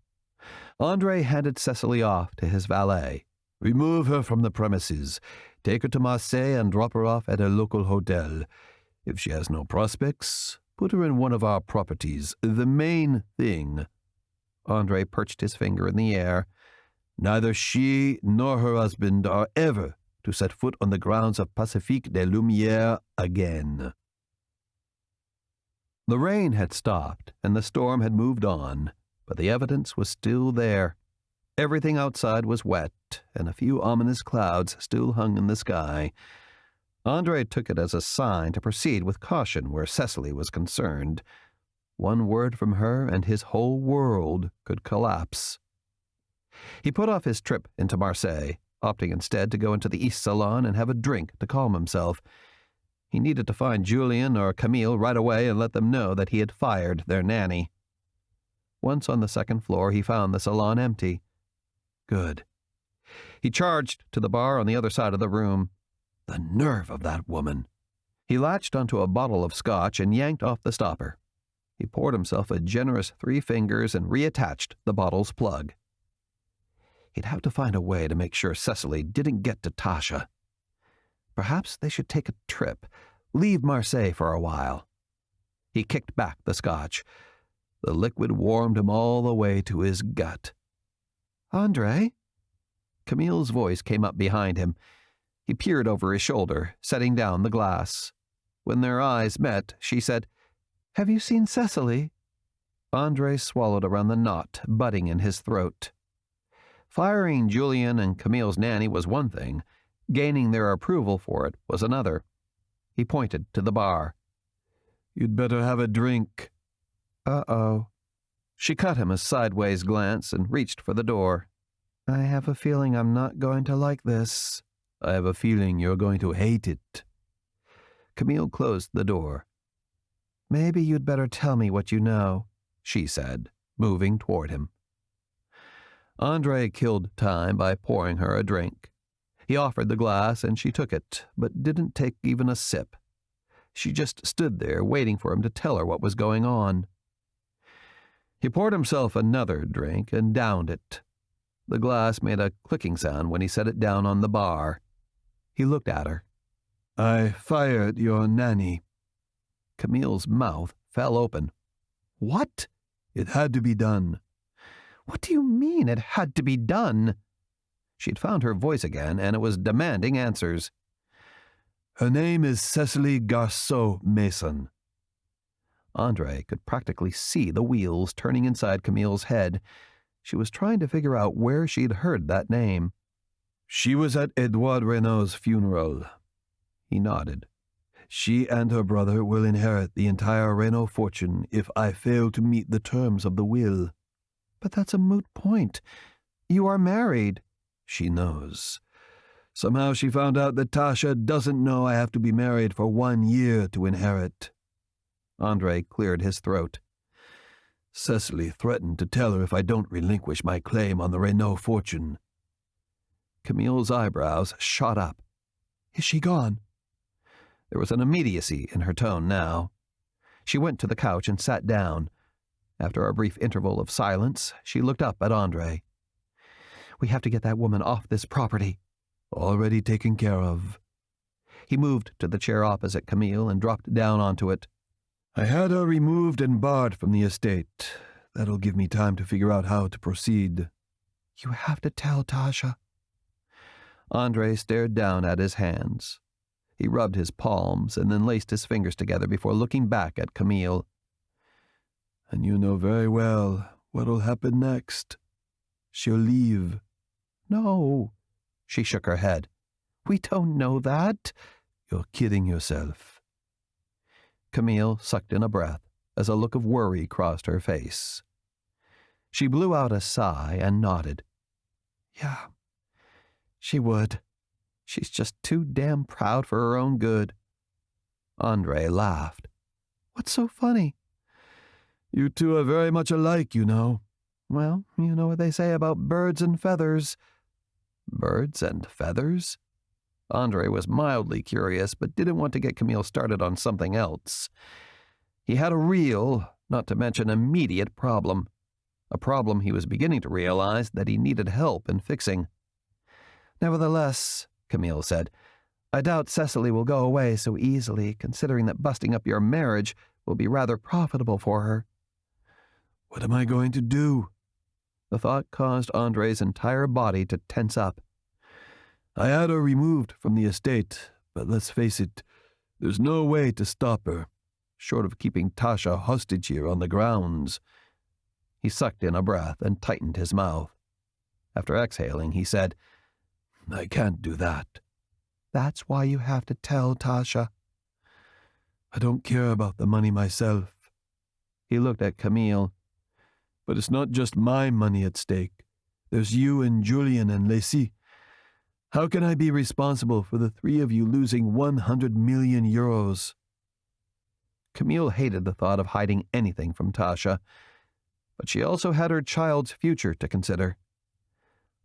Andre handed Cecily off to his valet. Remove her from the premises. Take her to Marseille and drop her off at a local hotel. If she has no prospects, put her in one of our properties. The main thing, Andre perched his finger in the air. "Neither she nor her husband are ever to set foot on the grounds of Pacifique des Lumières again." The rain had stopped, and the storm had moved on, but the evidence was still there. Everything outside was wet, and a few ominous clouds still hung in the sky. Andre took it as a sign to proceed with caution where Cecily was concerned. One word from her, and his whole world could collapse. He put off his trip into Marseille, opting instead to go into the East Salon and have a drink to calm himself. He needed to find Julien or Camille right away and let them know that he had fired their nanny. Once on the second floor, he found the salon empty. Good. He charged to the bar on the other side of the room. The nerve of that woman! He latched onto a bottle of scotch and yanked off the stopper. He poured himself a generous 3 fingers and reattached the bottle's plug. He'd have to find a way to make sure Cecily didn't get to Tasha. Perhaps they should take a trip, leave Marseille for a while. He kicked back the scotch. The liquid warmed him all the way to his gut. "Andre?" Camille's voice came up behind him. He peered over his shoulder, setting down the glass. When their eyes met, she said, "Have you seen Cecily?" Andre swallowed around the knot budding in his throat. Firing Julien and Camille's nanny was one thing. Gaining their approval for it was another. He pointed to the bar. "You'd better have a drink." "Uh-oh." She cut him a sideways glance and reached for the door. "I have a feeling I'm not going to like this." "I have a feeling you're going to hate it." Camille closed the door. "Maybe you'd better tell me what you know," she said, moving toward him. Andre killed time by pouring her a drink. He offered the glass, and she took it, but didn't take even a sip. She just stood there waiting for him to tell her what was going on. He poured himself another drink and downed it. The glass made a clicking sound when he set it down on the bar. He looked at her. "I fired your nanny." Camille's mouth fell open. "What?" "It had to be done." "What do you mean it had to be done?" She'd found her voice again, and it was demanding answers. "Her name is Cecily Garceau-Mason." Andre could practically see the wheels turning inside Camille's head. She was trying to figure out where she'd heard that name. "She was at Edouard Renault's funeral." He nodded. "She and her brother will inherit the entire Renault fortune if I fail to meet the terms of the will." "But that's a moot point. You are married." "She knows. Somehow she found out that Tasha doesn't know I have to be married for 1 year to inherit." Andre cleared his throat. "Cecily threatened to tell her if I don't relinquish my claim on the Renault fortune." Camille's eyebrows shot up. "Is she gone?" There was an immediacy in her tone now. She went to the couch and sat down. After a brief interval of silence, she looked up at Andre. "We have to get that woman off this property." "Already taken care of." He moved to the chair opposite Camille and dropped down onto it. "I had her removed and barred from the estate. That'll give me time to figure out how to proceed." "You have to tell Tasha." Andre stared down at his hands. He rubbed his palms and then laced his fingers together before looking back at Camille. "And you know very well what'll happen next. She'll leave." "No." She shook her head. "We don't know that." "You're kidding yourself." Camille sucked in a breath as a look of worry crossed her face. She blew out a sigh and nodded. "Yeah, she would. She's just too damn proud for her own good." Andre laughed. "What's so funny?" "You two are very much alike, you know." "Well, you know what they say about birds and feathers." "Birds and feathers?" Andre was mildly curious, but didn't want to get Camille started on something else. He had a real, not to mention immediate problem. A problem he was beginning to realize that he needed help in fixing. "Nevertheless," Camille said, "I doubt Cecily will go away so easily, considering that busting up your marriage will be rather profitable for her." "What am I going to do?" The thought caused Andre's entire body to tense up. I had her removed from the estate, but let's face it, there's no way to stop her, short of keeping Tasha hostage here on the grounds. He sucked in a breath and tightened his mouth. After exhaling, he said, I can't do that. That's why you have to tell Tasha. I don't care about the money myself. He looked at Camille. But it's not just my money at stake. There's you and Julian and Lacey. How can I be responsible for the three of you losing 100 million euros? Camille hated the thought of hiding anything from Tasha, but she also had her child's future to consider.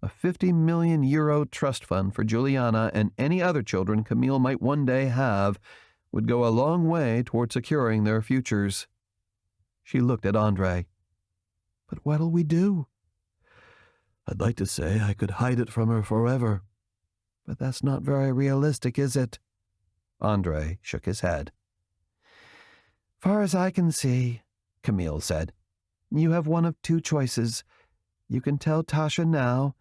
A 50 million euro trust fund for Juliana and any other children Camille might one day have would go a long way toward securing their futures. She looked at Andre. But what'll we do? I'd like to say I could hide it from her forever. But that's not very realistic, is it? Andre shook his head. Far as I can see, Camille said, you have one of two choices. You can tell Tasha now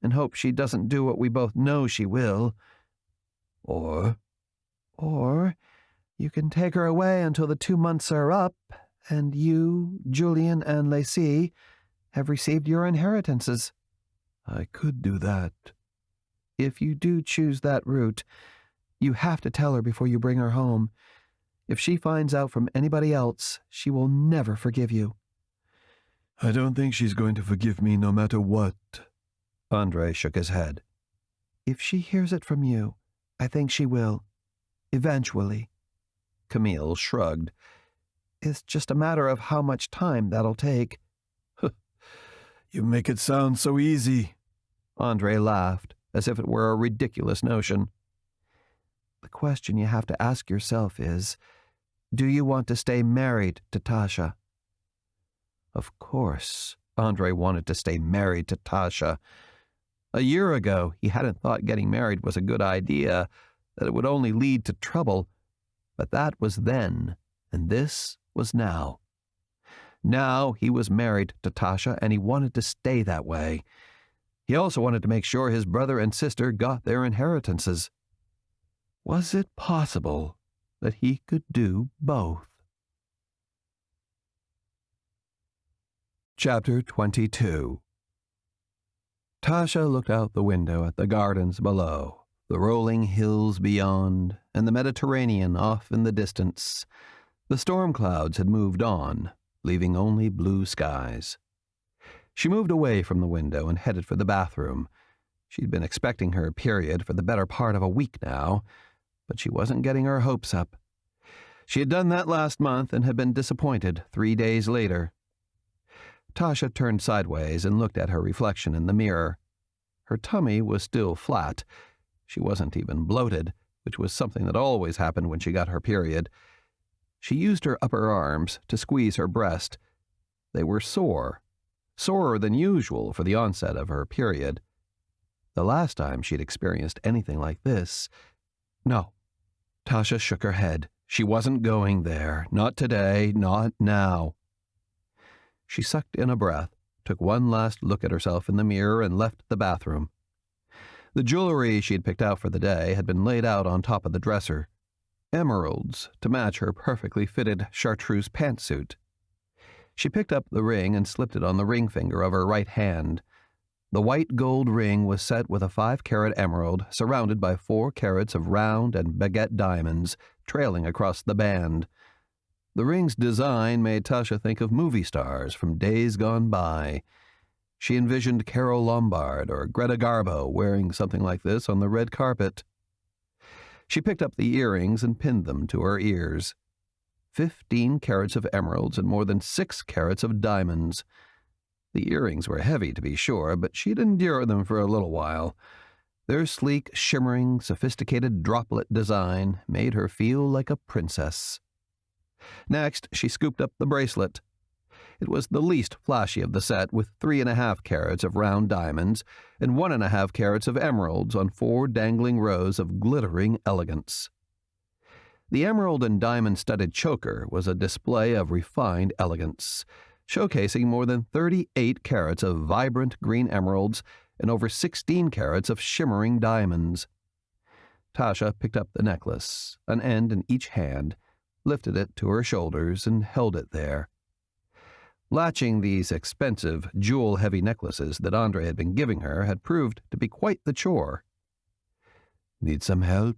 and hope she doesn't do what we both know she will. Or you can take her away until the 2 months are up and you, Julian, and Lacey have received your inheritances. I could do that. If you do choose that route, you have to tell her before you bring her home. If she finds out from anybody else, she will never forgive you. I don't think she's going to forgive me no matter what. Andre shook his head. If she hears it from you, I think she will. Eventually. Camille shrugged. It's just a matter of how much time that'll take. You make it sound so easy. Andre laughed, as if it were a ridiculous notion. The question you have to ask yourself is, do you want to stay married to Tasha? Of course, Andre wanted to stay married to Tasha. A year ago, he hadn't thought getting married was a good idea, that it would only lead to trouble. But that was then, and this was now. Now he was married to Tasha, and he wanted to stay that way. He also wanted to make sure his brother and sister got their inheritances. Was it possible that he could do both? Chapter 22. Tasha looked out the window at the gardens below, the rolling hills beyond, and the Mediterranean off in the distance. The storm clouds had moved on, leaving only blue skies. She moved away from the window and headed for the bathroom. She'd been expecting her period for the better part of a week now, but she wasn't getting her hopes up. She had done that last month and had been disappointed 3 days later. Tasha turned sideways and looked at her reflection in the mirror. Her tummy was still flat. She wasn't even bloated, which was something that always happened when she got her period. She used her upper arms to squeeze her breast. They were sore, sorer than usual for the onset of her period. The last time she'd experienced anything like this. No. Tasha shook her head. She wasn't going there. Not today, not now. She sucked in a breath, took one last look at herself in the mirror, and left the bathroom. The jewelry she'd picked out for the day had been laid out on top of the dresser. Emeralds to match her perfectly fitted chartreuse pantsuit. She picked up the ring and slipped it on the ring finger of her right hand. The white gold ring was set with a 5-carat emerald surrounded by 4 carats of round and baguette diamonds trailing across the band. The ring's design made Tasha think of movie stars from days gone by. She envisioned Carole Lombard or Greta Garbo wearing something like this on the red carpet. She picked up the earrings and pinned them to her ears. 15 carats of emeralds and more than 6 carats of diamonds. The earrings were heavy, to be sure, but she'd endure them for a little while. Their sleek, shimmering, sophisticated droplet design made her feel like a princess. Next, she scooped up the bracelet. It was the least flashy of the set, with 3.5 carats of round diamonds and 1.5 carats of emeralds on 4 dangling rows of glittering elegance. The emerald and diamond-studded choker was a display of refined elegance. showcasing more than 38 carats of vibrant green emeralds and over 16 carats of shimmering diamonds. Tasha picked up the necklace, an end in each hand, lifted it to her shoulders, and held it there. Latching these expensive, jewel-heavy necklaces that Andre had been giving her had proved to be quite the chore. "Need some help?"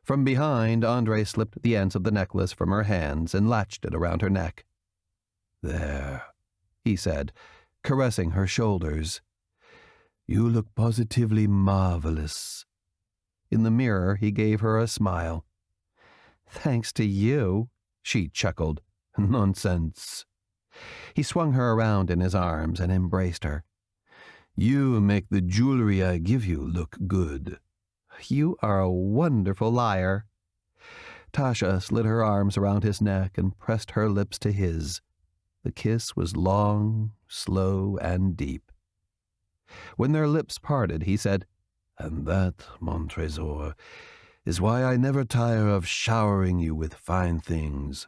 From behind, Andre slipped the ends of the necklace from her hands and latched it around her neck. "There," he said, caressing her shoulders. "You look positively marvelous." In the mirror, he gave her a smile. "Thanks to you," she chuckled. "Nonsense." He swung her around in his arms and embraced her. "You make the jewelry I give you look good." "You are a wonderful liar." Tasha slid her arms around his neck and pressed her lips to his. The kiss was long, slow, and deep. When their lips parted, he said, "And that, mon trésor, is why I never tire of showering you with fine things."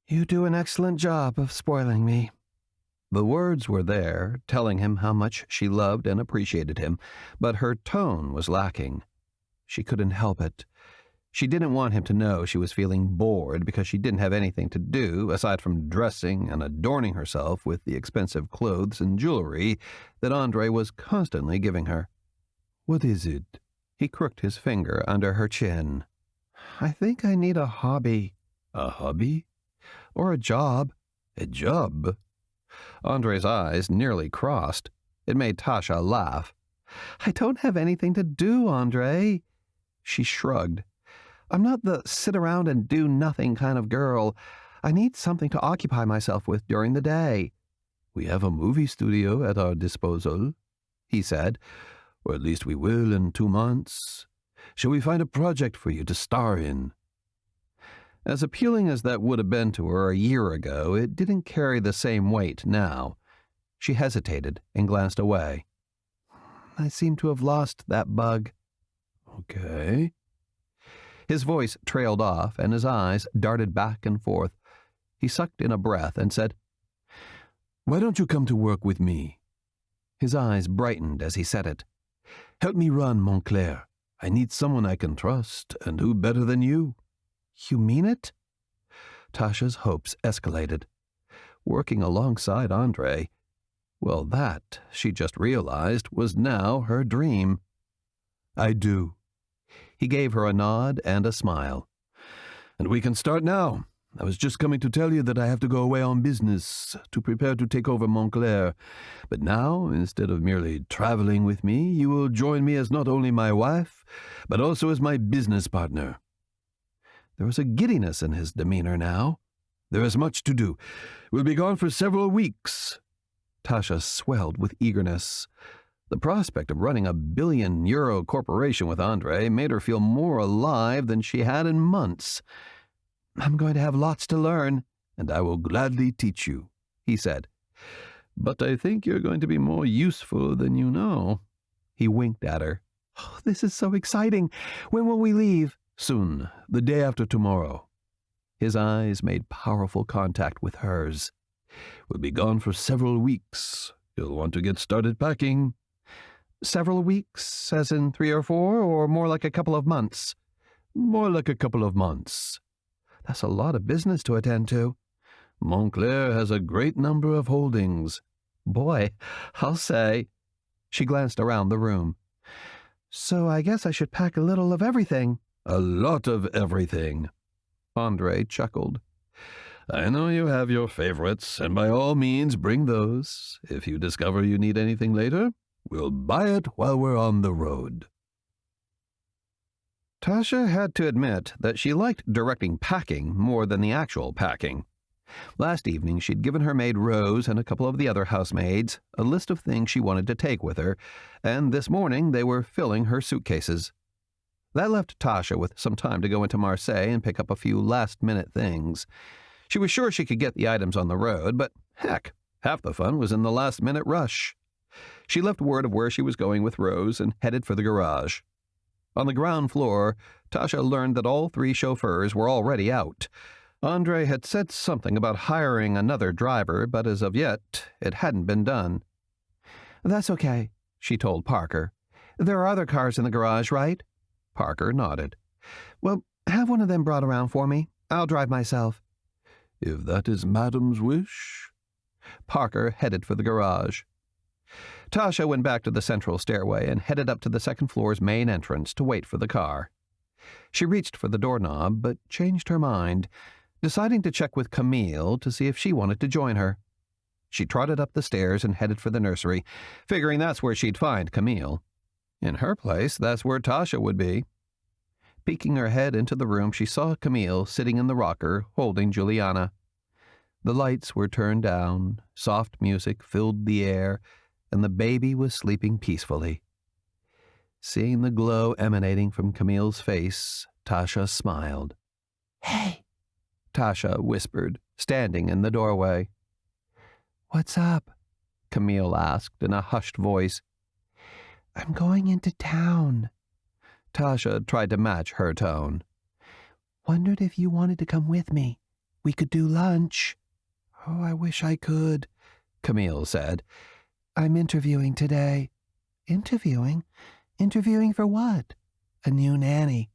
"You do an excellent job of spoiling me." The words were there, telling him how much she loved and appreciated him, but her tone was lacking. She couldn't help it. She didn't want him to know she was feeling bored because she didn't have anything to do aside from dressing and adorning herself with the expensive clothes and jewelry that Andre was constantly giving her. "What is it?" He crooked his finger under her chin. "I think I need a hobby." "A hobby?" "Or a job." "A job?" Andre's eyes nearly crossed. It made Tasha laugh. "I don't have anything to do, Andre." She shrugged. "I'm not the sit-around-and-do-nothing kind of girl. I need something to occupy myself with during the day." "We have a movie studio at our disposal," he said, "or at least we will in 2 months. Shall we find a project for you to star in?" As appealing as that would have been to her a year ago, it didn't carry the same weight now. She hesitated and glanced away. "I seem to have lost that bug." "Okay." His voice trailed off, and his eyes darted back and forth. He sucked in a breath and said, "Why don't you come to work with me?" His eyes brightened as he said it. "Help me run Montclair. I need someone I can trust, and who better than you?" "You mean it?" Tasha's hopes escalated. Working alongside Andre, well, that, she just realized, was now her dream. "I do." He gave her a nod and a smile. "And we can start now. I was just coming to tell you that I have to go away on business, to prepare to take over Montclair. But now, instead of merely traveling with me, you will join me as not only my wife, but also as my business partner." There was a giddiness in his demeanor now. "There is much to do. We'll be gone for several weeks." Tasha swelled with eagerness. The prospect of running a billion-euro corporation with Andre made her feel more alive than she had in months. "I'm going to have lots to learn." "And I will gladly teach you," he said. "But I think you're going to be more useful than you know." He winked at her. "Oh, this is so exciting. When will we leave?" "Soon, the day after tomorrow." His eyes made powerful contact with hers. "We'll be gone for several weeks. You'll want to get started packing." "Several weeks, as in 3 or 4, or more like a couple of months?" "More like a couple of months." "That's a lot of business to attend to." "Montclair has a great number of holdings." "Boy, I'll say." She glanced around the room. "So I guess I should pack a little of everything." "A lot of everything." Andre chuckled. "I know you have your favorites, and by all means bring those. If you discover you need anything later, we'll buy it while we're on the road." Tasha had to admit that she liked directing packing more than the actual packing. Last evening she'd given her maid Rose and a couple of the other housemaids a list of things she wanted to take with her, and this morning they were filling her suitcases. That left Tasha with some time to go into Marseille and pick up a few last-minute things. She was sure she could get the items on the road, but heck, half the fun was in the last-minute rush. She left word of where she was going with Rose and headed for the garage. On the ground floor, Tasha learned that all 3 chauffeurs were already out. Andre had said something about hiring another driver, but as of yet, it hadn't been done. "That's okay," she told Parker. "There are other cars in the garage, right?" Parker nodded. "Well, have one of them brought around for me. I'll drive myself." "If that is Madam's wish." Parker headed for the garage. Tasha went back to the central stairway and headed up to the second floor's main entrance to wait for the car. She reached for the doorknob, but changed her mind, deciding to check with Camille to see if she wanted to join her. She trotted up the stairs and headed for the nursery, figuring that's where she'd find Camille. In her place, that's where Tasha would be. Peeking her head into the room, she saw Camille sitting in the rocker, holding Juliana. The lights were turned down, soft music filled the air, and the baby was sleeping peacefully. Seeing the glow emanating from Camille's face, Tasha smiled. "Hey," Tasha whispered, standing in the doorway. "What's up?" Camille asked in a hushed voice. "I'm going into town." Tasha tried to match her tone. "Wondered if you wanted to come with me. We could do lunch." "Oh, I wish I could," Camille said. "I'm interviewing today." "Interviewing? Interviewing for what?" "A new nanny."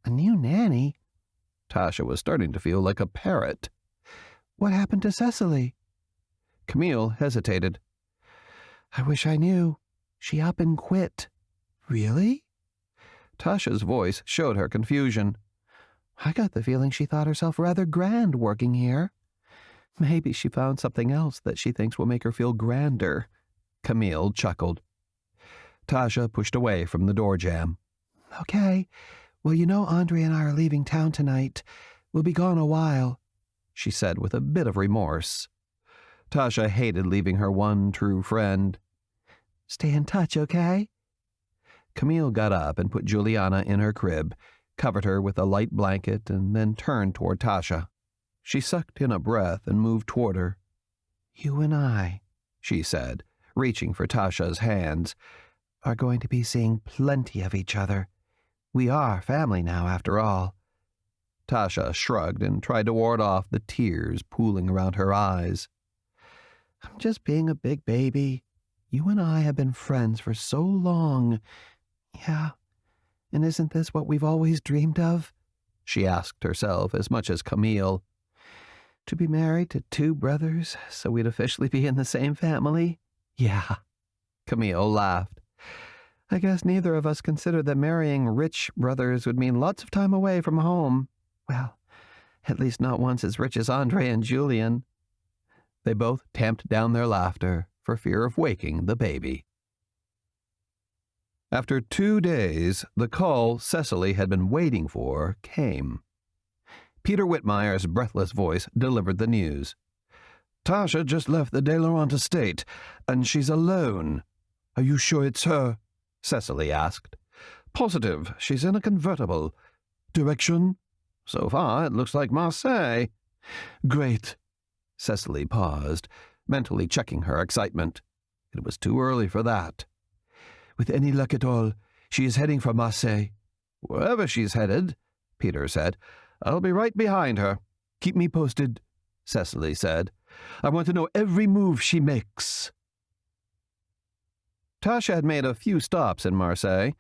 "A new nanny?" Tasha was starting to feel like a parrot. "What happened to Cecily?" Camille hesitated. "I wish I knew. She up and quit." "Really?" Tasha's voice showed her confusion. "I got the feeling she thought herself rather grand working here." "Maybe she found something else that she thinks will make her feel grander." Camille chuckled. Tasha pushed away from the door jamb. "Okay. Well, you know Andre and I are leaving town tonight. We'll be gone a while," she said with a bit of remorse. Tasha hated leaving her one true friend. "Stay in touch, okay?" Camille got up and put Juliana in her crib, covered her with a light blanket, and then turned toward Tasha. She sucked in a breath and moved toward her. "You and I," she said, reaching for Tasha's hands, "are going to be seeing plenty of each other. We are family now, after all." Tasha shrugged and tried to ward off the tears pooling around her eyes. "I'm just being a big baby. You and I have been friends for so long." "Yeah, and isn't this what we've always dreamed of?" she asked herself as much as Camille. "To be married to two brothers so we'd officially be in the same family?" "Yeah." Camille laughed. "I guess neither of us considered that marrying rich brothers would mean lots of time away from home. Well, at least not once as rich as Andre and Julian." They both tamped down their laughter for fear of waking the baby. After 2 days, the call Cecily had been waiting for came. Peter Whitmire's breathless voice delivered the news. "Tasha just left the De Laurent estate, and she's alone." "Are you sure it's her?" Cecily asked. "Positive. She's in a convertible." "Direction?" "So far, it looks like Marseille." "Great." Cecily paused, mentally checking her excitement. It was too early for that. "With any luck at all, she is heading for Marseille." "Wherever she's headed," Peter said, "I'll be right behind her." "Keep me posted," Cecily said. "I want to know every move she makes." Tasha had made a few stops in Marseille.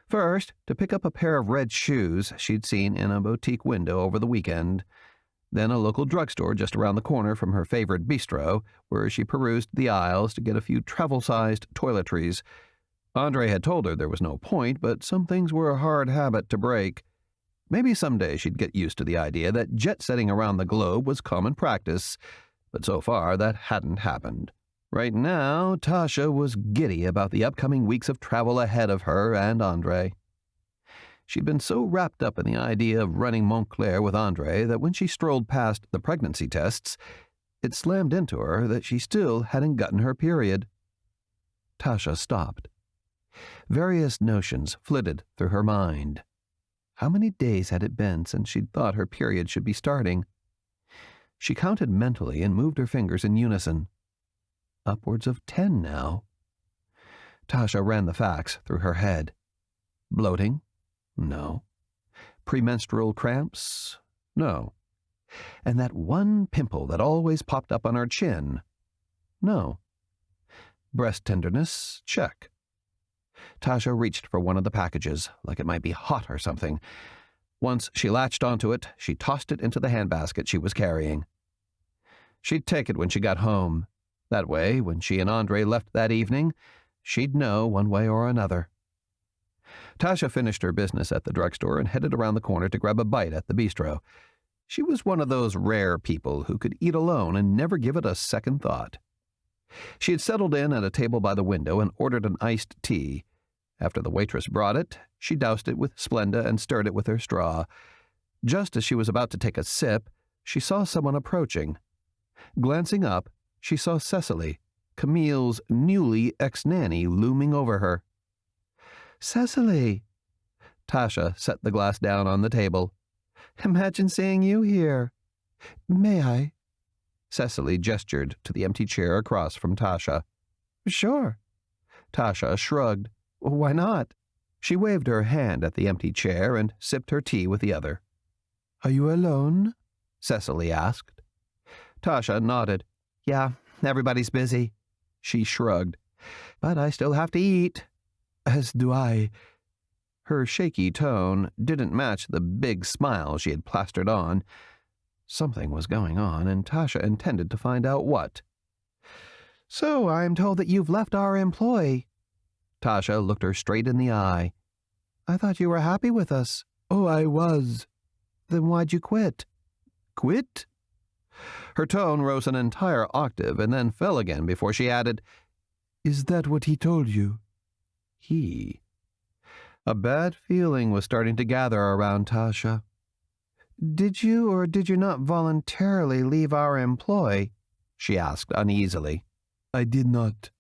First, to pick up a pair of red shoes she'd seen in a boutique window over the weekend. Then a local drugstore just around the corner from her favorite bistro, where she perused the aisles to get a few travel-sized toiletries. Andre had told her there was no point, but some things were a hard habit to break. Maybe someday she'd get used to the idea that jet-setting around the globe was common practice, but so far that hadn't happened. Right now, Tasha was giddy about the upcoming weeks of travel ahead of her and Andre. She'd been so wrapped up in the idea of running Montclair with Andre that when she strolled past the pregnancy tests, it slammed into her that she still hadn't gotten her period. Tasha stopped. Various notions flitted through her mind. How many days had it been since she'd thought her period should be starting? She counted mentally and moved her fingers in unison. Upwards of 10 now. Tasha ran the facts through her head. Bloating? No. Premenstrual cramps? No. And that one pimple that always popped up on her chin? No. Breast tenderness? Check. Tasha reached for one of the packages, like it might be hot or something. Once she latched onto it, she tossed it into the handbasket she was carrying. She'd take it when she got home. That way, when she and Andre left that evening, she'd know one way or another. Tasha finished her business at the drugstore and headed around the corner to grab a bite at the bistro. She was one of those rare people who could eat alone and never give it a second thought. She had settled in at a table by the window and ordered an iced tea. After the waitress brought it, she doused it with Splenda and stirred it with her straw. Just as she was about to take a sip, she saw someone approaching. Glancing up, she saw Cecily, Camille's newly ex-nanny, looming over her. "Cecily!" Tasha set the glass down on the table. "Imagine seeing you here. May I?" Cecily gestured to the empty chair across from Tasha. "Sure." Tasha shrugged. "Why not?" She waved her hand at the empty chair and sipped her tea with the other. "Are you alone?" Cecily asked. Tasha nodded. "Yeah, everybody's busy." She shrugged. "But I still have to eat." "As do I." Her shaky tone didn't match the big smile she had plastered on. Something was going on, and Tasha intended to find out what. "So I'm told that you've left our employ." Tasha looked her straight in the eye. "I thought you were happy with us." "Oh, I was." "Then why'd you quit?" "Quit?" Her tone rose an entire octave and then fell again before she added, "Is that what he told you?" He. A bad feeling was starting to gather around Tasha. "Did you or did you not voluntarily leave our employ?" she asked uneasily. "I did not."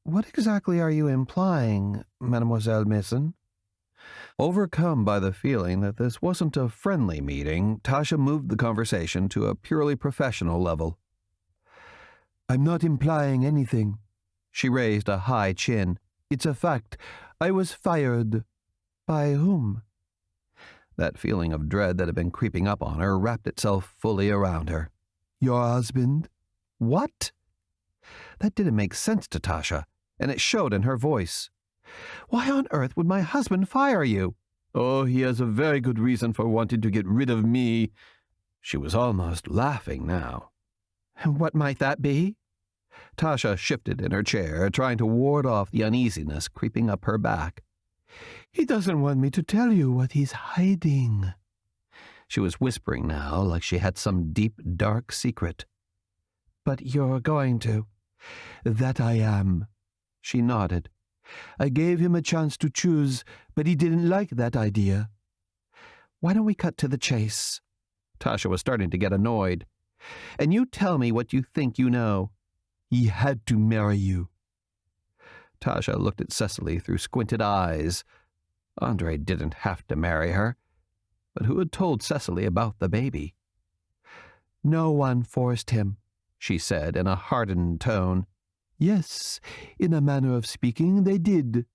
"What exactly are you implying, Mademoiselle Mason?" Overcome by the feeling that this wasn't a friendly meeting, Tasha moved the conversation to a purely professional level. "I'm not implying anything." She raised a high chin. "It's a fact. I was fired." "By whom?" That feeling of dread that had been creeping up on her wrapped itself fully around her. "Your husband." "What?" That didn't make sense to Tasha, and it showed in her voice. "Why on earth would my husband fire you?" "Oh, he has a very good reason for wanting to get rid of me." She was almost laughing now. "What might that be?" Tasha shifted in her chair, trying to ward off the uneasiness creeping up her back. "He doesn't want me to tell you what he's hiding." She was whispering now like she had some deep, dark secret. "But you're going to?" "That I am." She nodded. "I gave him a chance to choose, but he didn't like that idea." "Why don't we cut to the chase?" Tasha was starting to get annoyed. "And you tell me what you think you know." "He had to marry you." Tasha looked at Cecily through squinted eyes. Andre didn't have to marry her. But who had told Cecily about the baby? "No one forced him," she said in a hardened tone. "Yes, in a manner of speaking, they did."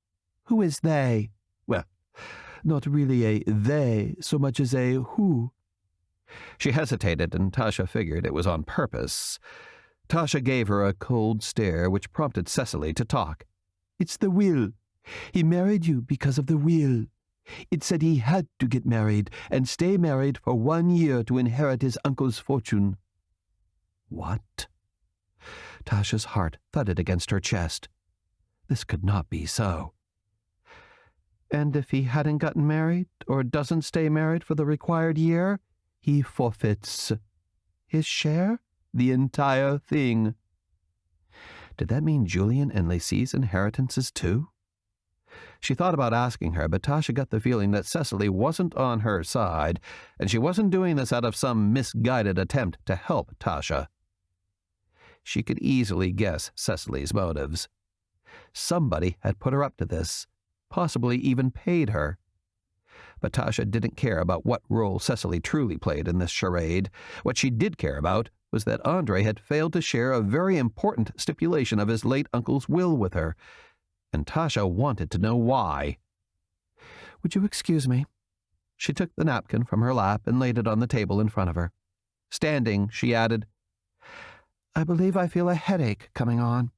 "Who is they?" "Well, not really a they so much as a who." She hesitated, and Tasha figured it was on purpose. Tasha gave her a cold stare which prompted Cecily to talk. "It's the will. He married you because of the will. It said he had to get married and stay married for 1 year to inherit his uncle's fortune." What? Tasha's heart thudded against her chest. This could not be so. "And if he hadn't gotten married, or doesn't stay married for the required year, he forfeits." "His share?" "The entire thing." Did that mean Julian and Lacey's inheritances too? She thought about asking her, but Tasha got the feeling that Cecily wasn't on her side, and she wasn't doing this out of some misguided attempt to help Tasha. She could easily guess Cecily's motives. Somebody had put her up to this, possibly even paid her. But Tasha didn't care about what role Cecily truly played in this charade. What she did care about was that Andre had failed to share a very important stipulation of his late uncle's will with her, and Tasha wanted to know why. "Would you excuse me?" She took the napkin from her lap and laid it on the table in front of her. Standing, she added, "I believe I feel a headache coming on."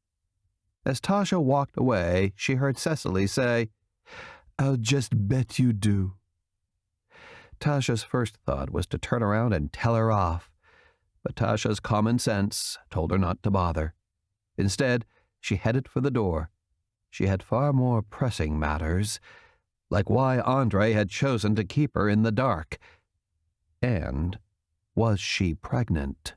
As Tasha walked away, she heard Cecily say, "I'll just bet you do." Tasha's first thought was to turn around and tell her off, but Tasha's common sense told her not to bother. Instead, she headed for the door. She had far more pressing matters, like why Andre had chosen to keep her in the dark. And was she pregnant?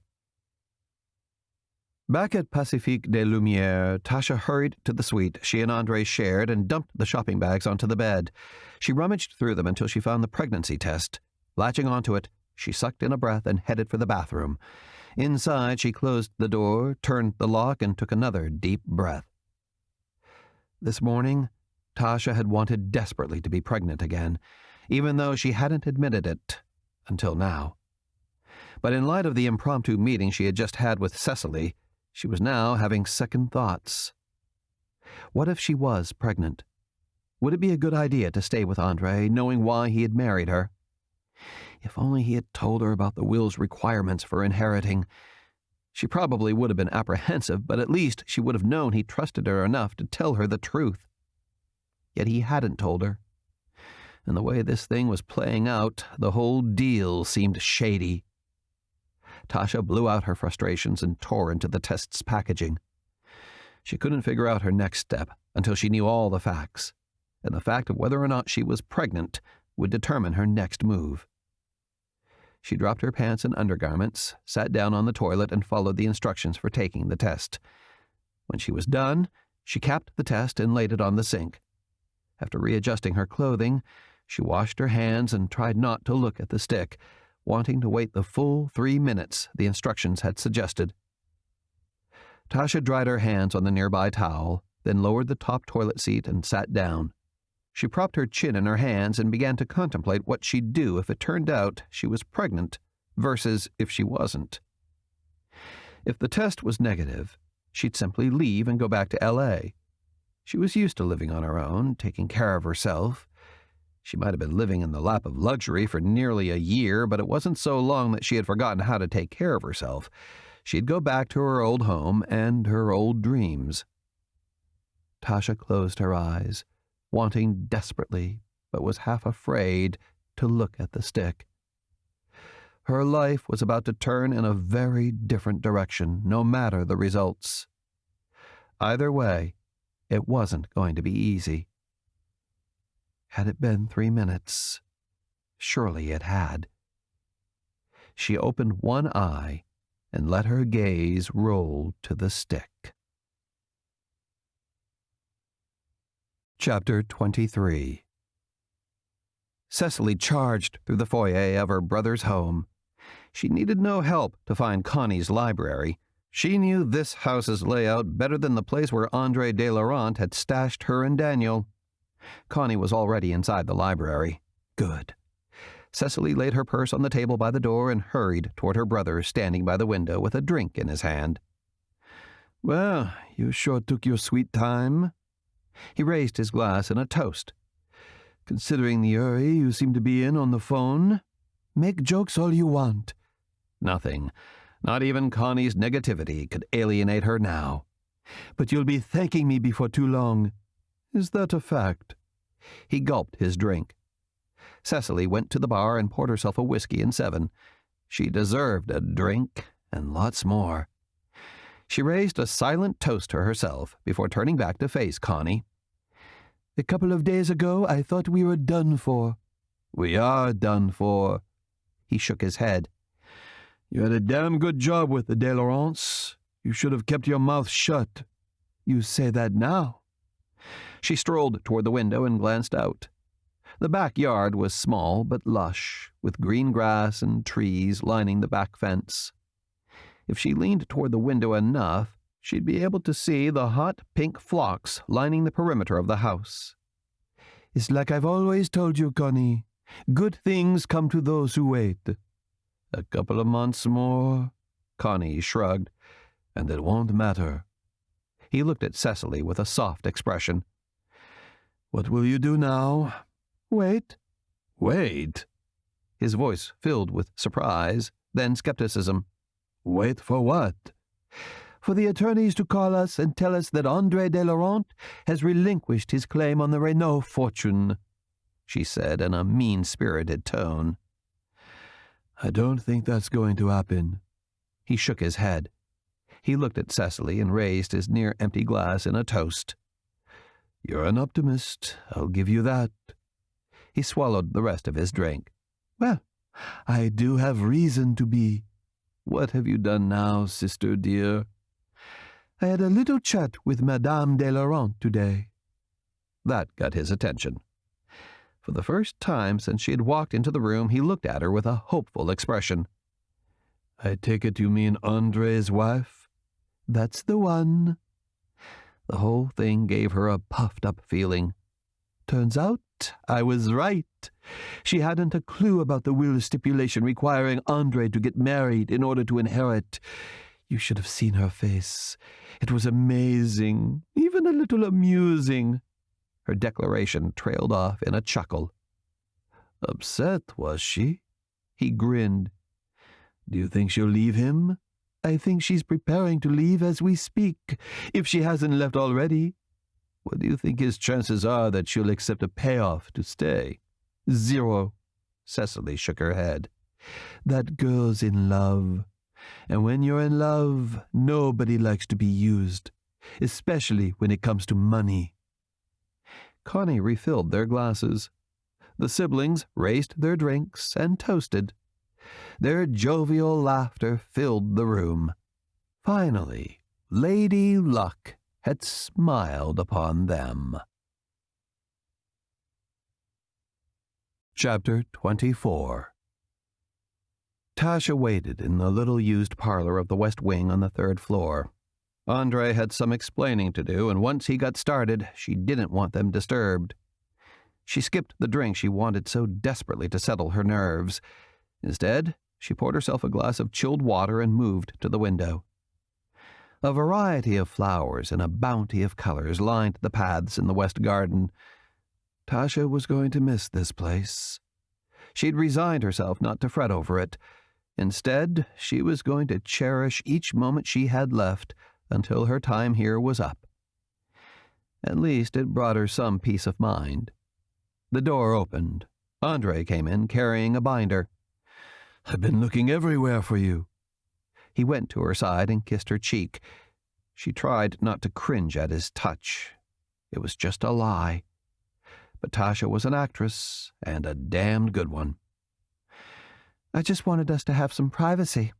Back at Pacifique des Lumières, Tasha hurried to the suite she and Andre shared and dumped the shopping bags onto the bed. She rummaged through them until she found the pregnancy test. Latching onto it, she sucked in a breath and headed for the bathroom. Inside, she closed the door, turned the lock, and took another deep breath. This morning, Tasha had wanted desperately to be pregnant again, even though she hadn't admitted it until now. But in light of the impromptu meeting she had just had with Cecily, she was now having second thoughts. What if she was pregnant? Would it be a good idea to stay with Andre, knowing why he had married her? If only he had told her about the will's requirements for inheriting. She probably would have been apprehensive, but at least she would have known he trusted her enough to tell her the truth. Yet he hadn't told her. And the way this thing was playing out, the whole deal seemed shady. Tasha blew out her frustrations and tore into the test's packaging. She couldn't figure out her next step until she knew all the facts, and the fact of whether or not she was pregnant would determine her next move. She dropped her pants and undergarments, sat down on the toilet, and followed the instructions for taking the test. When she was done, she capped the test and laid it on the sink. After readjusting her clothing, she washed her hands and tried not to look at the stick, wanting to wait the full 3 minutes the instructions had suggested. Tasha dried her hands on the nearby towel, then lowered the top toilet seat and sat down. She propped her chin in her hands and began to contemplate what she'd do if it turned out she was pregnant versus if she wasn't. If the test was negative, she'd simply leave and go back to L.A. She was used to living on her own, taking care of herself. She might have been living in the lap of luxury for nearly a year, but it wasn't so long that she had forgotten how to take care of herself. She'd go back to her old home and her old dreams. Tasha closed her eyes, wanting desperately, but was half afraid to look at the stick. Her life was about to turn in a very different direction, no matter the results. Either way, it wasn't going to be easy. Had it been 3 minutes? Surely it had. She opened one eye and let her gaze roll to the stick. Chapter 23. Cecily charged through the foyer of her brother's home. She needed no help to find Connie's library. She knew this house's layout better than the place where Andre de Laurent had stashed her and Daniel. Connie was already inside the library. Good. Cecily laid her purse on the table by the door and hurried toward her brother standing by the window with a drink in his hand. "Well, you sure took your sweet time." He raised his glass in a toast. "Considering the hurry you seem to be in on the phone, make jokes all you want." Nothing, not even Connie's negativity, could alienate her now. "But you'll be thanking me before too long. Is that a fact?" He gulped his drink. Cecily went to the bar and poured herself a whiskey and 7. She deserved a drink and lots more. She raised a silent toast to herself before turning back to face Connie. "A couple of days ago, I thought we were done for." "We are done for." He shook his head. "You had a damn good job with the De Laurents. You should have kept your mouth shut." "You say that now." She strolled toward the window and glanced out. The backyard was small but lush, with green grass and trees lining the back fence. If she leaned toward the window enough, she'd be able to see the hot pink phlox lining the perimeter of the house. "It's like I've always told you, Connie. Good things come to those who wait." "A couple of months more," Connie shrugged, "and it won't matter." He looked at Cecily with a soft expression. "What will you do now?" "Wait." "Wait?" His voice filled with surprise, then skepticism. Wait for what? For the attorneys to call us and tell us that André de Laurent has relinquished his claim on the Renault fortune, she said in a mean-spirited tone. I don't think that's going to happen. He shook his head. He looked at Cecily and raised his near-empty glass in a toast. You're an optimist, I'll give you that. He swallowed the rest of his drink. Well, I do have reason to be. What have you done now, sister dear? I had a little chat with Madame de Laurent today. That got his attention. For the first time since she had walked into the room, he looked at her with a hopeful expression. I take it you mean André's wife? That's the one. The whole thing gave her a puffed-up feeling. Turns out I was right. She hadn't a clue about the will stipulation requiring André to get married in order to inherit. You should have seen her face. It was amazing, even a little amusing. Her declaration trailed off in a chuckle. Upset, was she? He grinned. Do you think she'll leave him? I think she's preparing to leave as we speak, if she hasn't left already. What do you think his chances are that she'll accept a payoff to stay? 0. Cecily shook her head. That girl's in love. And when you're in love, nobody likes to be used, especially when it comes to money. Connie refilled their glasses. The siblings raised their drinks and toasted. Their jovial laughter filled the room. Finally, Lady Luck had smiled upon them. Chapter 24. Tasha waited in the little used parlor of the West Wing on the 3rd floor. André had some explaining to do, and once he got started, she didn't want them disturbed. She skipped the drink she wanted so desperately to settle her nerves. Instead, she poured herself a glass of chilled water and moved to the window. A variety of flowers and a bounty of colors lined the paths in the West Garden. Tasha was going to miss this place. She'd resigned herself not to fret over it. Instead, she was going to cherish each moment she had left until her time here was up. At least it brought her some peace of mind. The door opened. André came in carrying a binder. I've been looking everywhere for you. He went to her side and kissed her cheek. She tried not to cringe at his touch. It was just a lie. But Tasha was an actress, and a damned good one. I just wanted us to have some privacy.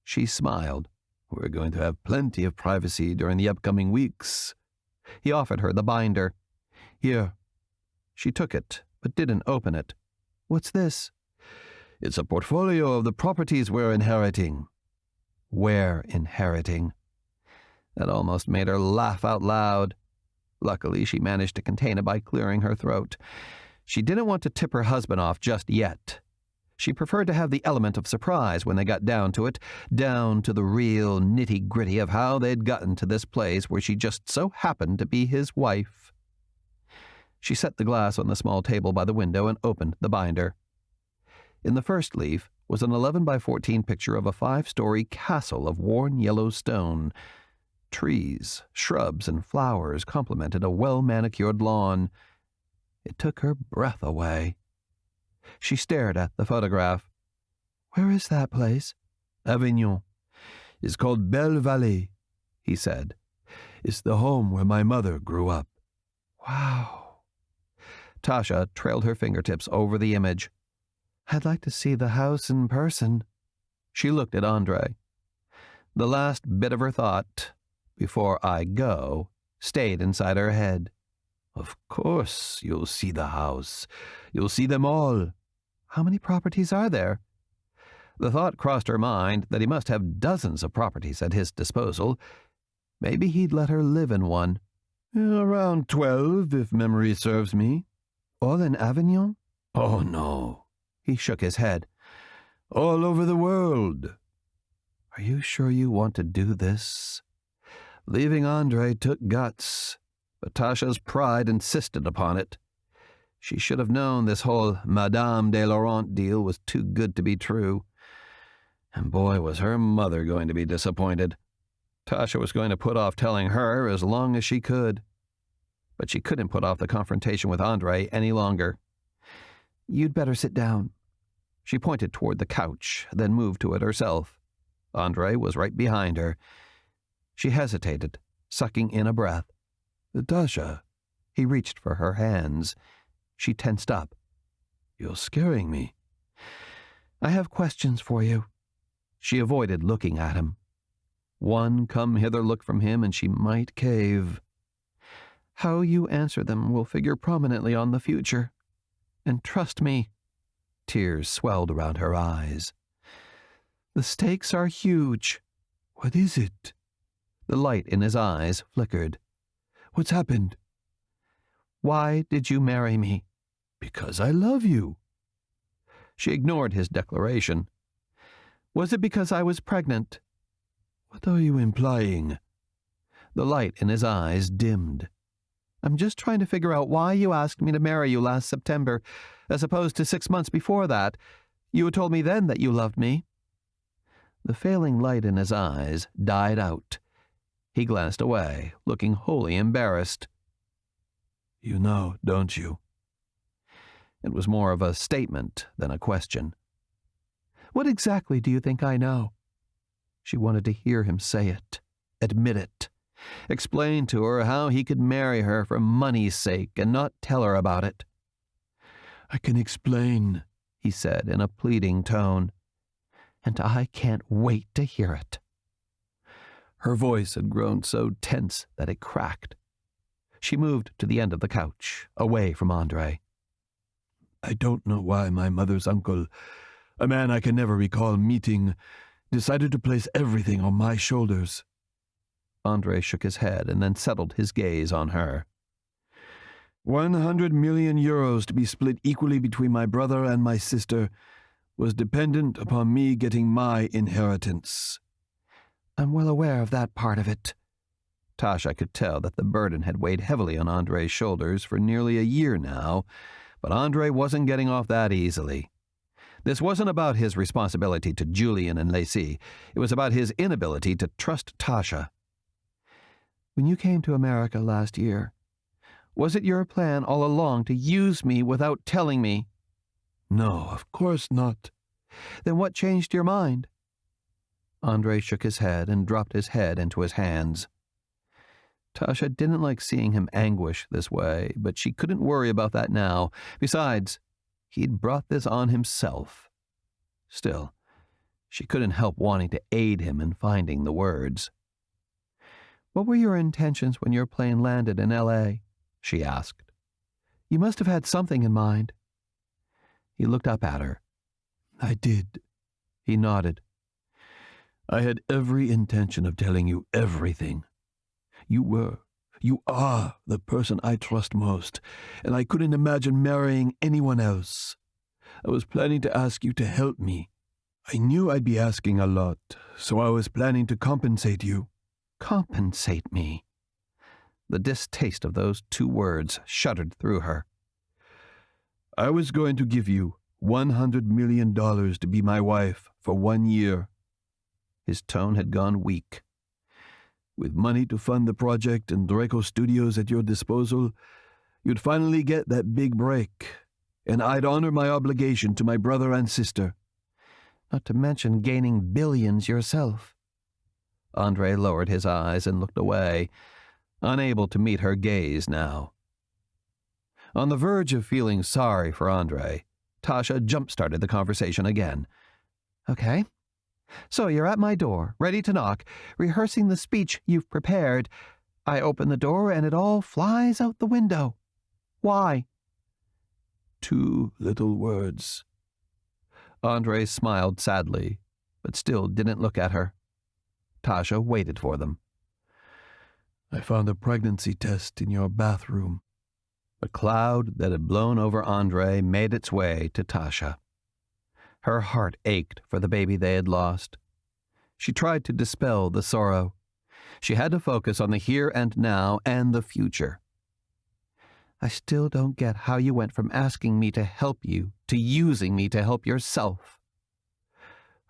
She smiled. We're going to have plenty of privacy during the upcoming weeks. He offered her the binder. Here. She took it, but didn't open it. What's this? It's a portfolio of the properties we're inheriting. We're inheriting. That almost made her laugh out loud. Luckily, she managed to contain it by clearing her throat. She didn't want to tip her husband off just yet. She preferred to have the element of surprise when they got down to it, down to the real nitty-gritty of how they'd gotten to this place where she just so happened to be his wife. She set the glass on the small table by the window and opened the binder. In the first leaf was an 11 by 14 picture of a 5-story castle of worn yellow stone. Trees, shrubs, and flowers complemented a well-manicured lawn. It took her breath away. She stared at the photograph. Where is that place? Avignon. It's called Belle Vallée, he said. It's the home where my mother grew up. Wow. Tasha trailed her fingertips over the image. I'd like to see the house in person. She looked at André. The last bit of her thought, before I go, stayed inside her head. Of course you'll see the house. You'll see them all. How many properties are there? The thought crossed her mind that he must have dozens of properties at his disposal. Maybe he'd let her live in one. Around 12, if memory serves me. All in Avignon? Oh, no. He shook his head. All over the world. Are you sure you want to do this? Leaving André took guts, but Tasha's pride insisted upon it. She should have known this whole Madame de Laurent deal was too good to be true. And boy, was her mother going to be disappointed. Tasha was going to put off telling her as long as she could. But she couldn't put off the confrontation with Andre any longer. "You'd better sit down." She pointed toward the couch, then moved to it herself. Andre was right behind her. She hesitated, sucking in a breath. "Tasha." He reached for her hands. She tensed up. "You're scaring me." "I have questions for you." She avoided looking at him. One come-hither look from him and she might cave. "How you answer them will figure prominently on the future. And trust me," tears swelled around her eyes, "the stakes are huge." "What is it?" The light in his eyes flickered. "What's happened?" "Why did you marry me?" "Because I love you." She ignored his declaration. "Was it because I was pregnant?" "What are you implying?" The light in his eyes dimmed. "I'm just trying to figure out why you asked me to marry you last September, as opposed to 6 months before that. You had told me then that you loved me." The failing light in his eyes died out. He glanced away, looking wholly embarrassed. "You know, don't you?" It was more of a statement than a question. "What exactly do you think I know?" She wanted to hear him say it, admit it, explain to her how he could marry her for money's sake and not tell her about it. "I can explain," he said in a pleading tone. "And I can't wait to hear it." Her voice had grown so tense that it cracked. She moved to the end of the couch, away from Andre. "I don't know why my mother's uncle, a man I can never recall meeting, decided to place everything on my shoulders." Andre shook his head and then settled his gaze on her. 100 million euros to be split equally between my brother and my sister was dependent upon me getting my inheritance. "I'm well aware of that part of it." Tasha could tell that the burden had weighed heavily on Andre's shoulders for nearly a year now, but Andre wasn't getting off that easily. This wasn't about his responsibility to Julian and Lacey. It was about his inability to trust Tasha. "When you came to America last year, was it your plan all along to use me without telling me?" "No, of course not." "Then what changed your mind?" Andre shook his head and dropped his head into his hands. Tasha didn't like seeing him anguish this way, but she couldn't worry about that now. Besides, he'd brought this on himself. Still, she couldn't help wanting to aid him in finding the words. "What were your intentions when your plane landed in L.A.?" she asked. "You must have had something in mind." He looked up at her. "I did." He nodded. "I had every intention of telling you everything. You are the person I trust most, and I couldn't imagine marrying anyone else. I was planning to ask you to help me. I knew I'd be asking a lot, so I was planning to compensate you." "Compensate me?" The distaste of those two words shuddered through her. "I was going to give you $100 million to be my wife for 1 year." His tone had gone weak. "With money to fund the project and Draco Studios at your disposal, you'd finally get that big break, and I'd honor my obligation to my brother and sister." "Not to mention gaining billions yourself." Andre lowered his eyes and looked away, unable to meet her gaze now. On the verge of feeling sorry for Andre, Tasha jump-started the conversation again. "Okay. So you're at my door, ready to knock, rehearsing the speech you've prepared. I open the door and it all flies out the window. Why?" 2 little words. Andre smiled sadly, but still didn't look at her. Tasha waited for them. "I found a pregnancy test in your bathroom." The cloud that had blown over Andre made its way to Tasha. Her heart ached for the baby they had lost. She tried to dispel the sorrow. She had to focus on the here and now and the future. "I still don't get how you went from asking me to help you to using me to help yourself."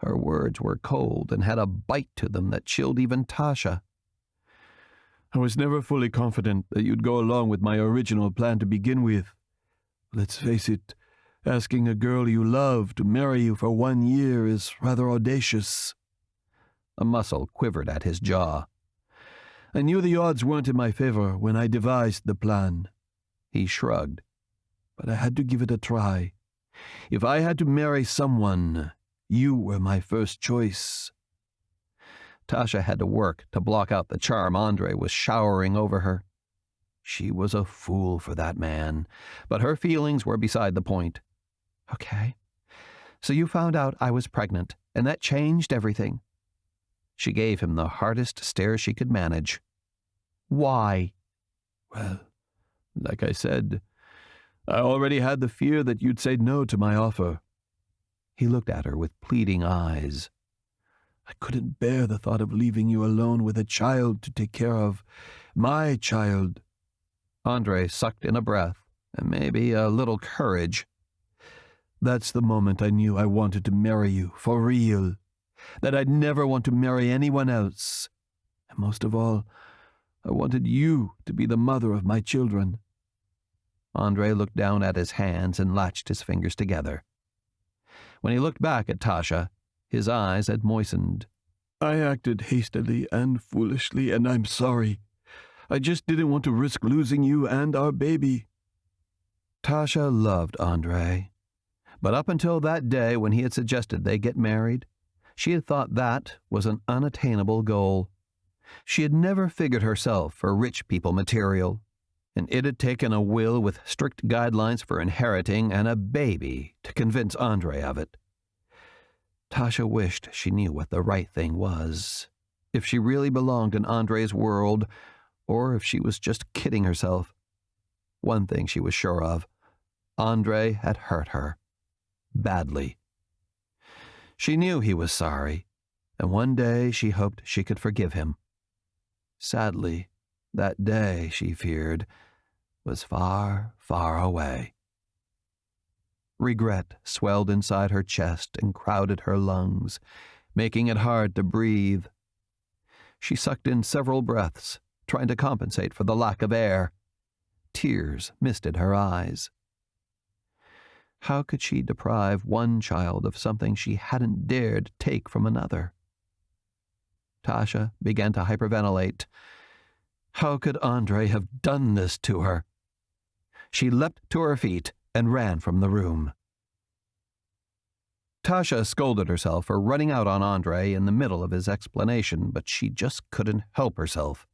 Her words were cold and had a bite to them that chilled even Tasha. I was never fully confident that you'd go along with my original plan to begin with. Let's face it, asking a girl you love to marry you for 1 year is rather audacious. A muscle quivered at his jaw. I knew the odds weren't in my favor when I devised the plan. He shrugged. But I had to give it a try. If I had to marry someone, you were my first choice. Tasha had to work to block out the charm Andre was showering over her. She was a fool for that man, but her feelings were beside the point. Okay, so you found out I was pregnant, and that changed everything. She gave him the hardest stare she could manage. Why? Well, like I said, I already had the fear that you'd say no to my offer. He looked at her with pleading eyes. I couldn't bear the thought of leaving you alone with a child to take care of. My child. Andre sucked in a breath, and maybe a little courage. That's the moment I knew I wanted to marry you, for real. That I'd never want to marry anyone else. And most of all, I wanted you to be the mother of my children. Andre looked down at his hands and latched his fingers together. When he looked back at Tasha, his eyes had moistened. I acted hastily and foolishly, and I'm sorry. I just didn't want to risk losing you and our baby. Tasha loved Andre. But up until that day when he had suggested they get married, she had thought that was an unattainable goal. She had never figured herself for rich people material, and it had taken a will with strict guidelines for inheriting and a baby to convince Andre of it. Tasha wished she knew what the right thing was, if she really belonged in Andre's world, or if she was just kidding herself. One thing she was sure of, Andre had hurt her. Badly. She knew he was sorry, and one day she hoped she could forgive him. Sadly, that day, she feared, was far, far away. Regret swelled inside her chest and crowded her lungs, making it hard to breathe. She sucked in several breaths, trying to compensate for the lack of air. Tears misted her eyes. How could she deprive one child of something she hadn't dared take from another? Tasha began to hyperventilate. How could Andre have done this to her? She leapt to her feet and ran from the room. Tasha scolded herself for running out on Andre in the middle of his explanation, but she just couldn't help herself.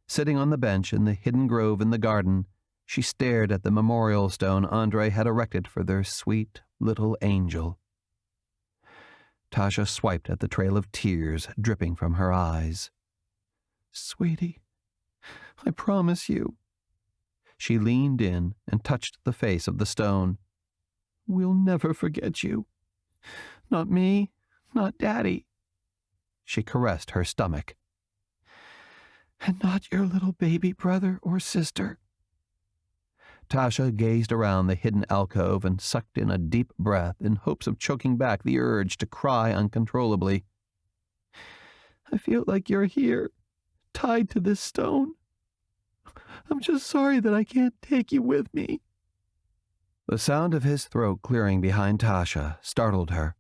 Sitting on the bench in the hidden grove in the garden, she stared at the memorial stone Andre had erected for their sweet little angel. Tasha swiped at the trail of tears dripping from her eyes. "Sweetie, I promise you." She leaned in and touched the face of the stone. "We'll never forget you. Not me, not Daddy." She caressed her stomach. "And not your little baby brother or sister." Tasha gazed around the hidden alcove and sucked in a deep breath in hopes of choking back the urge to cry uncontrollably. "I feel like you're here, tied to this stone. I'm just sorry that I can't take you with me." The sound of his throat clearing behind Tasha startled her.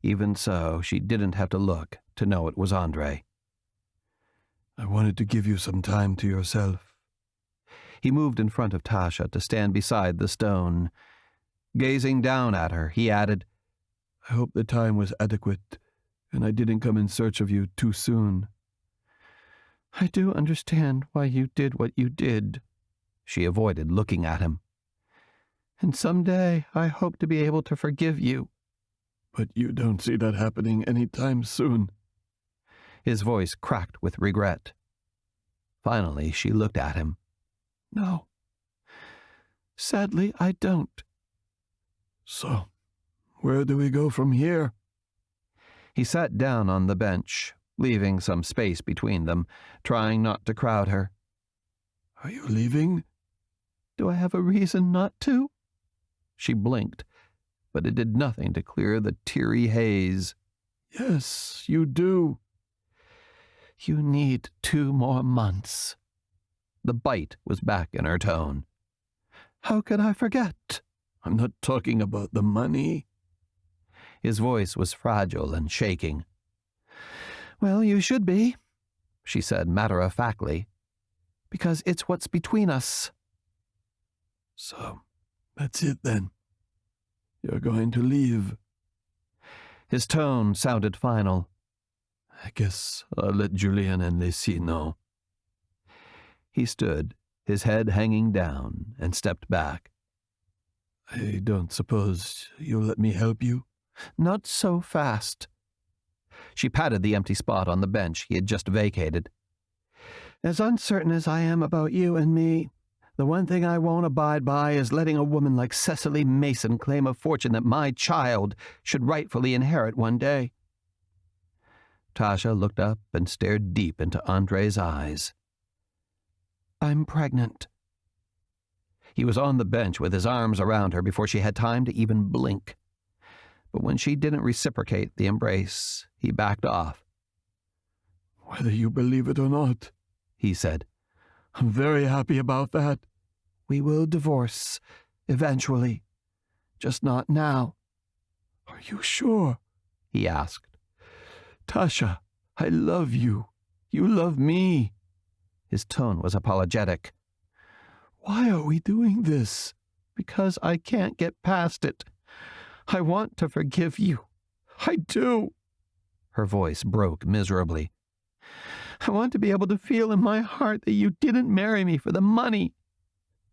Even so, she didn't have to look to know it was Andre. "I wanted to give you some time to yourself." He moved in front of Tasha to stand beside the stone. Gazing down at her, he added, "I hope the time was adequate, and I didn't come in search of you too soon." "I do understand why you did what you did." She avoided looking at him. "And someday I hope to be able to forgive you." "But you don't see that happening any time soon." His voice cracked with regret. Finally, she looked at him. "No. Sadly, I don't." "So, where do we go from here?" He sat down on the bench, leaving some space between them, trying not to crowd her. "Are you leaving?" "Do I have a reason not to?" She blinked. but it did nothing to clear the teary haze. Yes, you do. You need 2 more months. The bite was back in her tone. How could I forget? I'm not talking about the money. His voice was fragile and shaking. Well, you should be, she said matter-of-factly, because it's what's between us. So, that's it then. You're going to leave. His tone sounded final. I guess I'll let Julien and Lucie know. He stood, his head hanging down, and stepped back. I don't suppose you'll let me help you? Not so fast. She patted the empty spot on the bench he had just vacated. As uncertain as I am about you and me, the one thing I won't abide by is letting a woman like Cecily Mason claim a fortune that my child should rightfully inherit one day. Tasha looked up and stared deep into Andre's eyes. I'm pregnant. He was on the bench with his arms around her before she had time to even blink. But when she didn't reciprocate the embrace, he backed off. Whether you believe it or not, he said, I'm very happy about that. We will divorce, eventually. Just not now. Are you sure? He asked. Tasha, I love you. You love me. His tone was apologetic. Why are we doing this? Because I can't get past it. I want to forgive you. I do. Her voice broke miserably. I want to be able to feel in my heart that you didn't marry me for the money.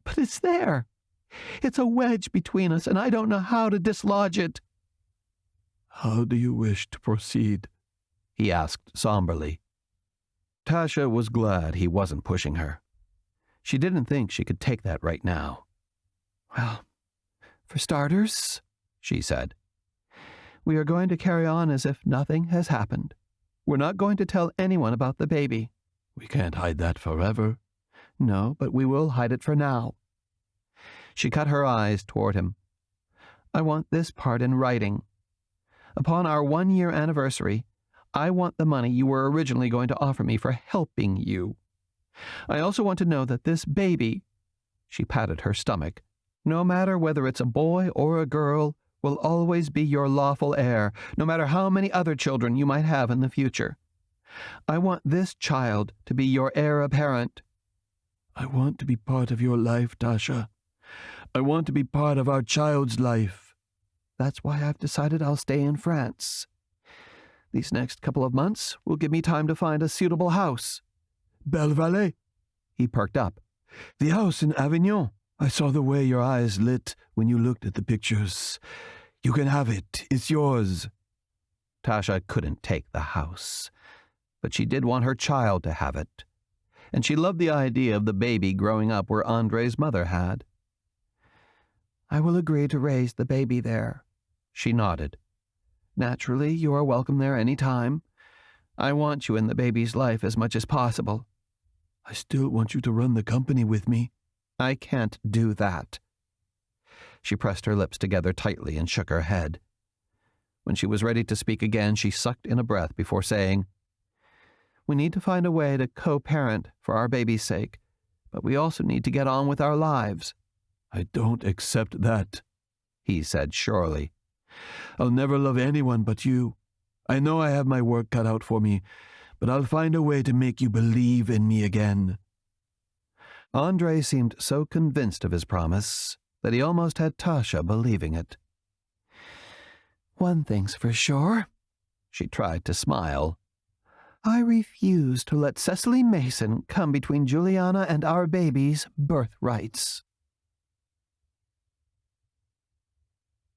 But it's there. It's a wedge between us, and I don't know how to dislodge it. How do you wish to proceed? He asked somberly. Tasha was glad he wasn't pushing her. She didn't think she could take that right now. Well, for starters, she said, we are going to carry on as if nothing has happened. We're not going to tell anyone about the baby. We can't hide that forever. No, but we will hide it for now. She cut her eyes toward him. I want this part in writing. Upon our 1-year anniversary, I want the money you were originally going to offer me for helping you. I also want to know that this baby, she patted her stomach, no matter whether it's a boy or a girl, will always be your lawful heir, no matter how many other children you might have in the future. I want this child to be your heir apparent. I want to be part of your life, Tasha. I want to be part of our child's life. That's why I've decided I'll stay in France. These next couple of months will give me time to find a suitable house. Bellevalet? He perked up. The house in Avignon. I saw the way your eyes lit when you looked at the pictures. You can have it. It's yours. Tasha couldn't take the house, but she did want her child to have it, and she loved the idea of the baby growing up where Andre's mother had. I will agree to raise the baby there. She nodded. Naturally, you are welcome there any time. I want you in the baby's life as much as possible. I still want you to run the company with me. I can't do that. She pressed her lips together tightly and shook her head. When she was ready to speak again, she sucked in a breath before saying, We need to find a way to co-parent for our baby's sake, but we also need to get on with our lives. I don't accept that, he said surely. I'll never love anyone but you. I know I have my work cut out for me, but I'll find a way to make you believe in me again. Andre seemed so convinced of his promise that he almost had Tasha believing it. One thing's for sure, she tried to smile. I refuse to let Cecily Mason come between Juliana and our baby's birthrights.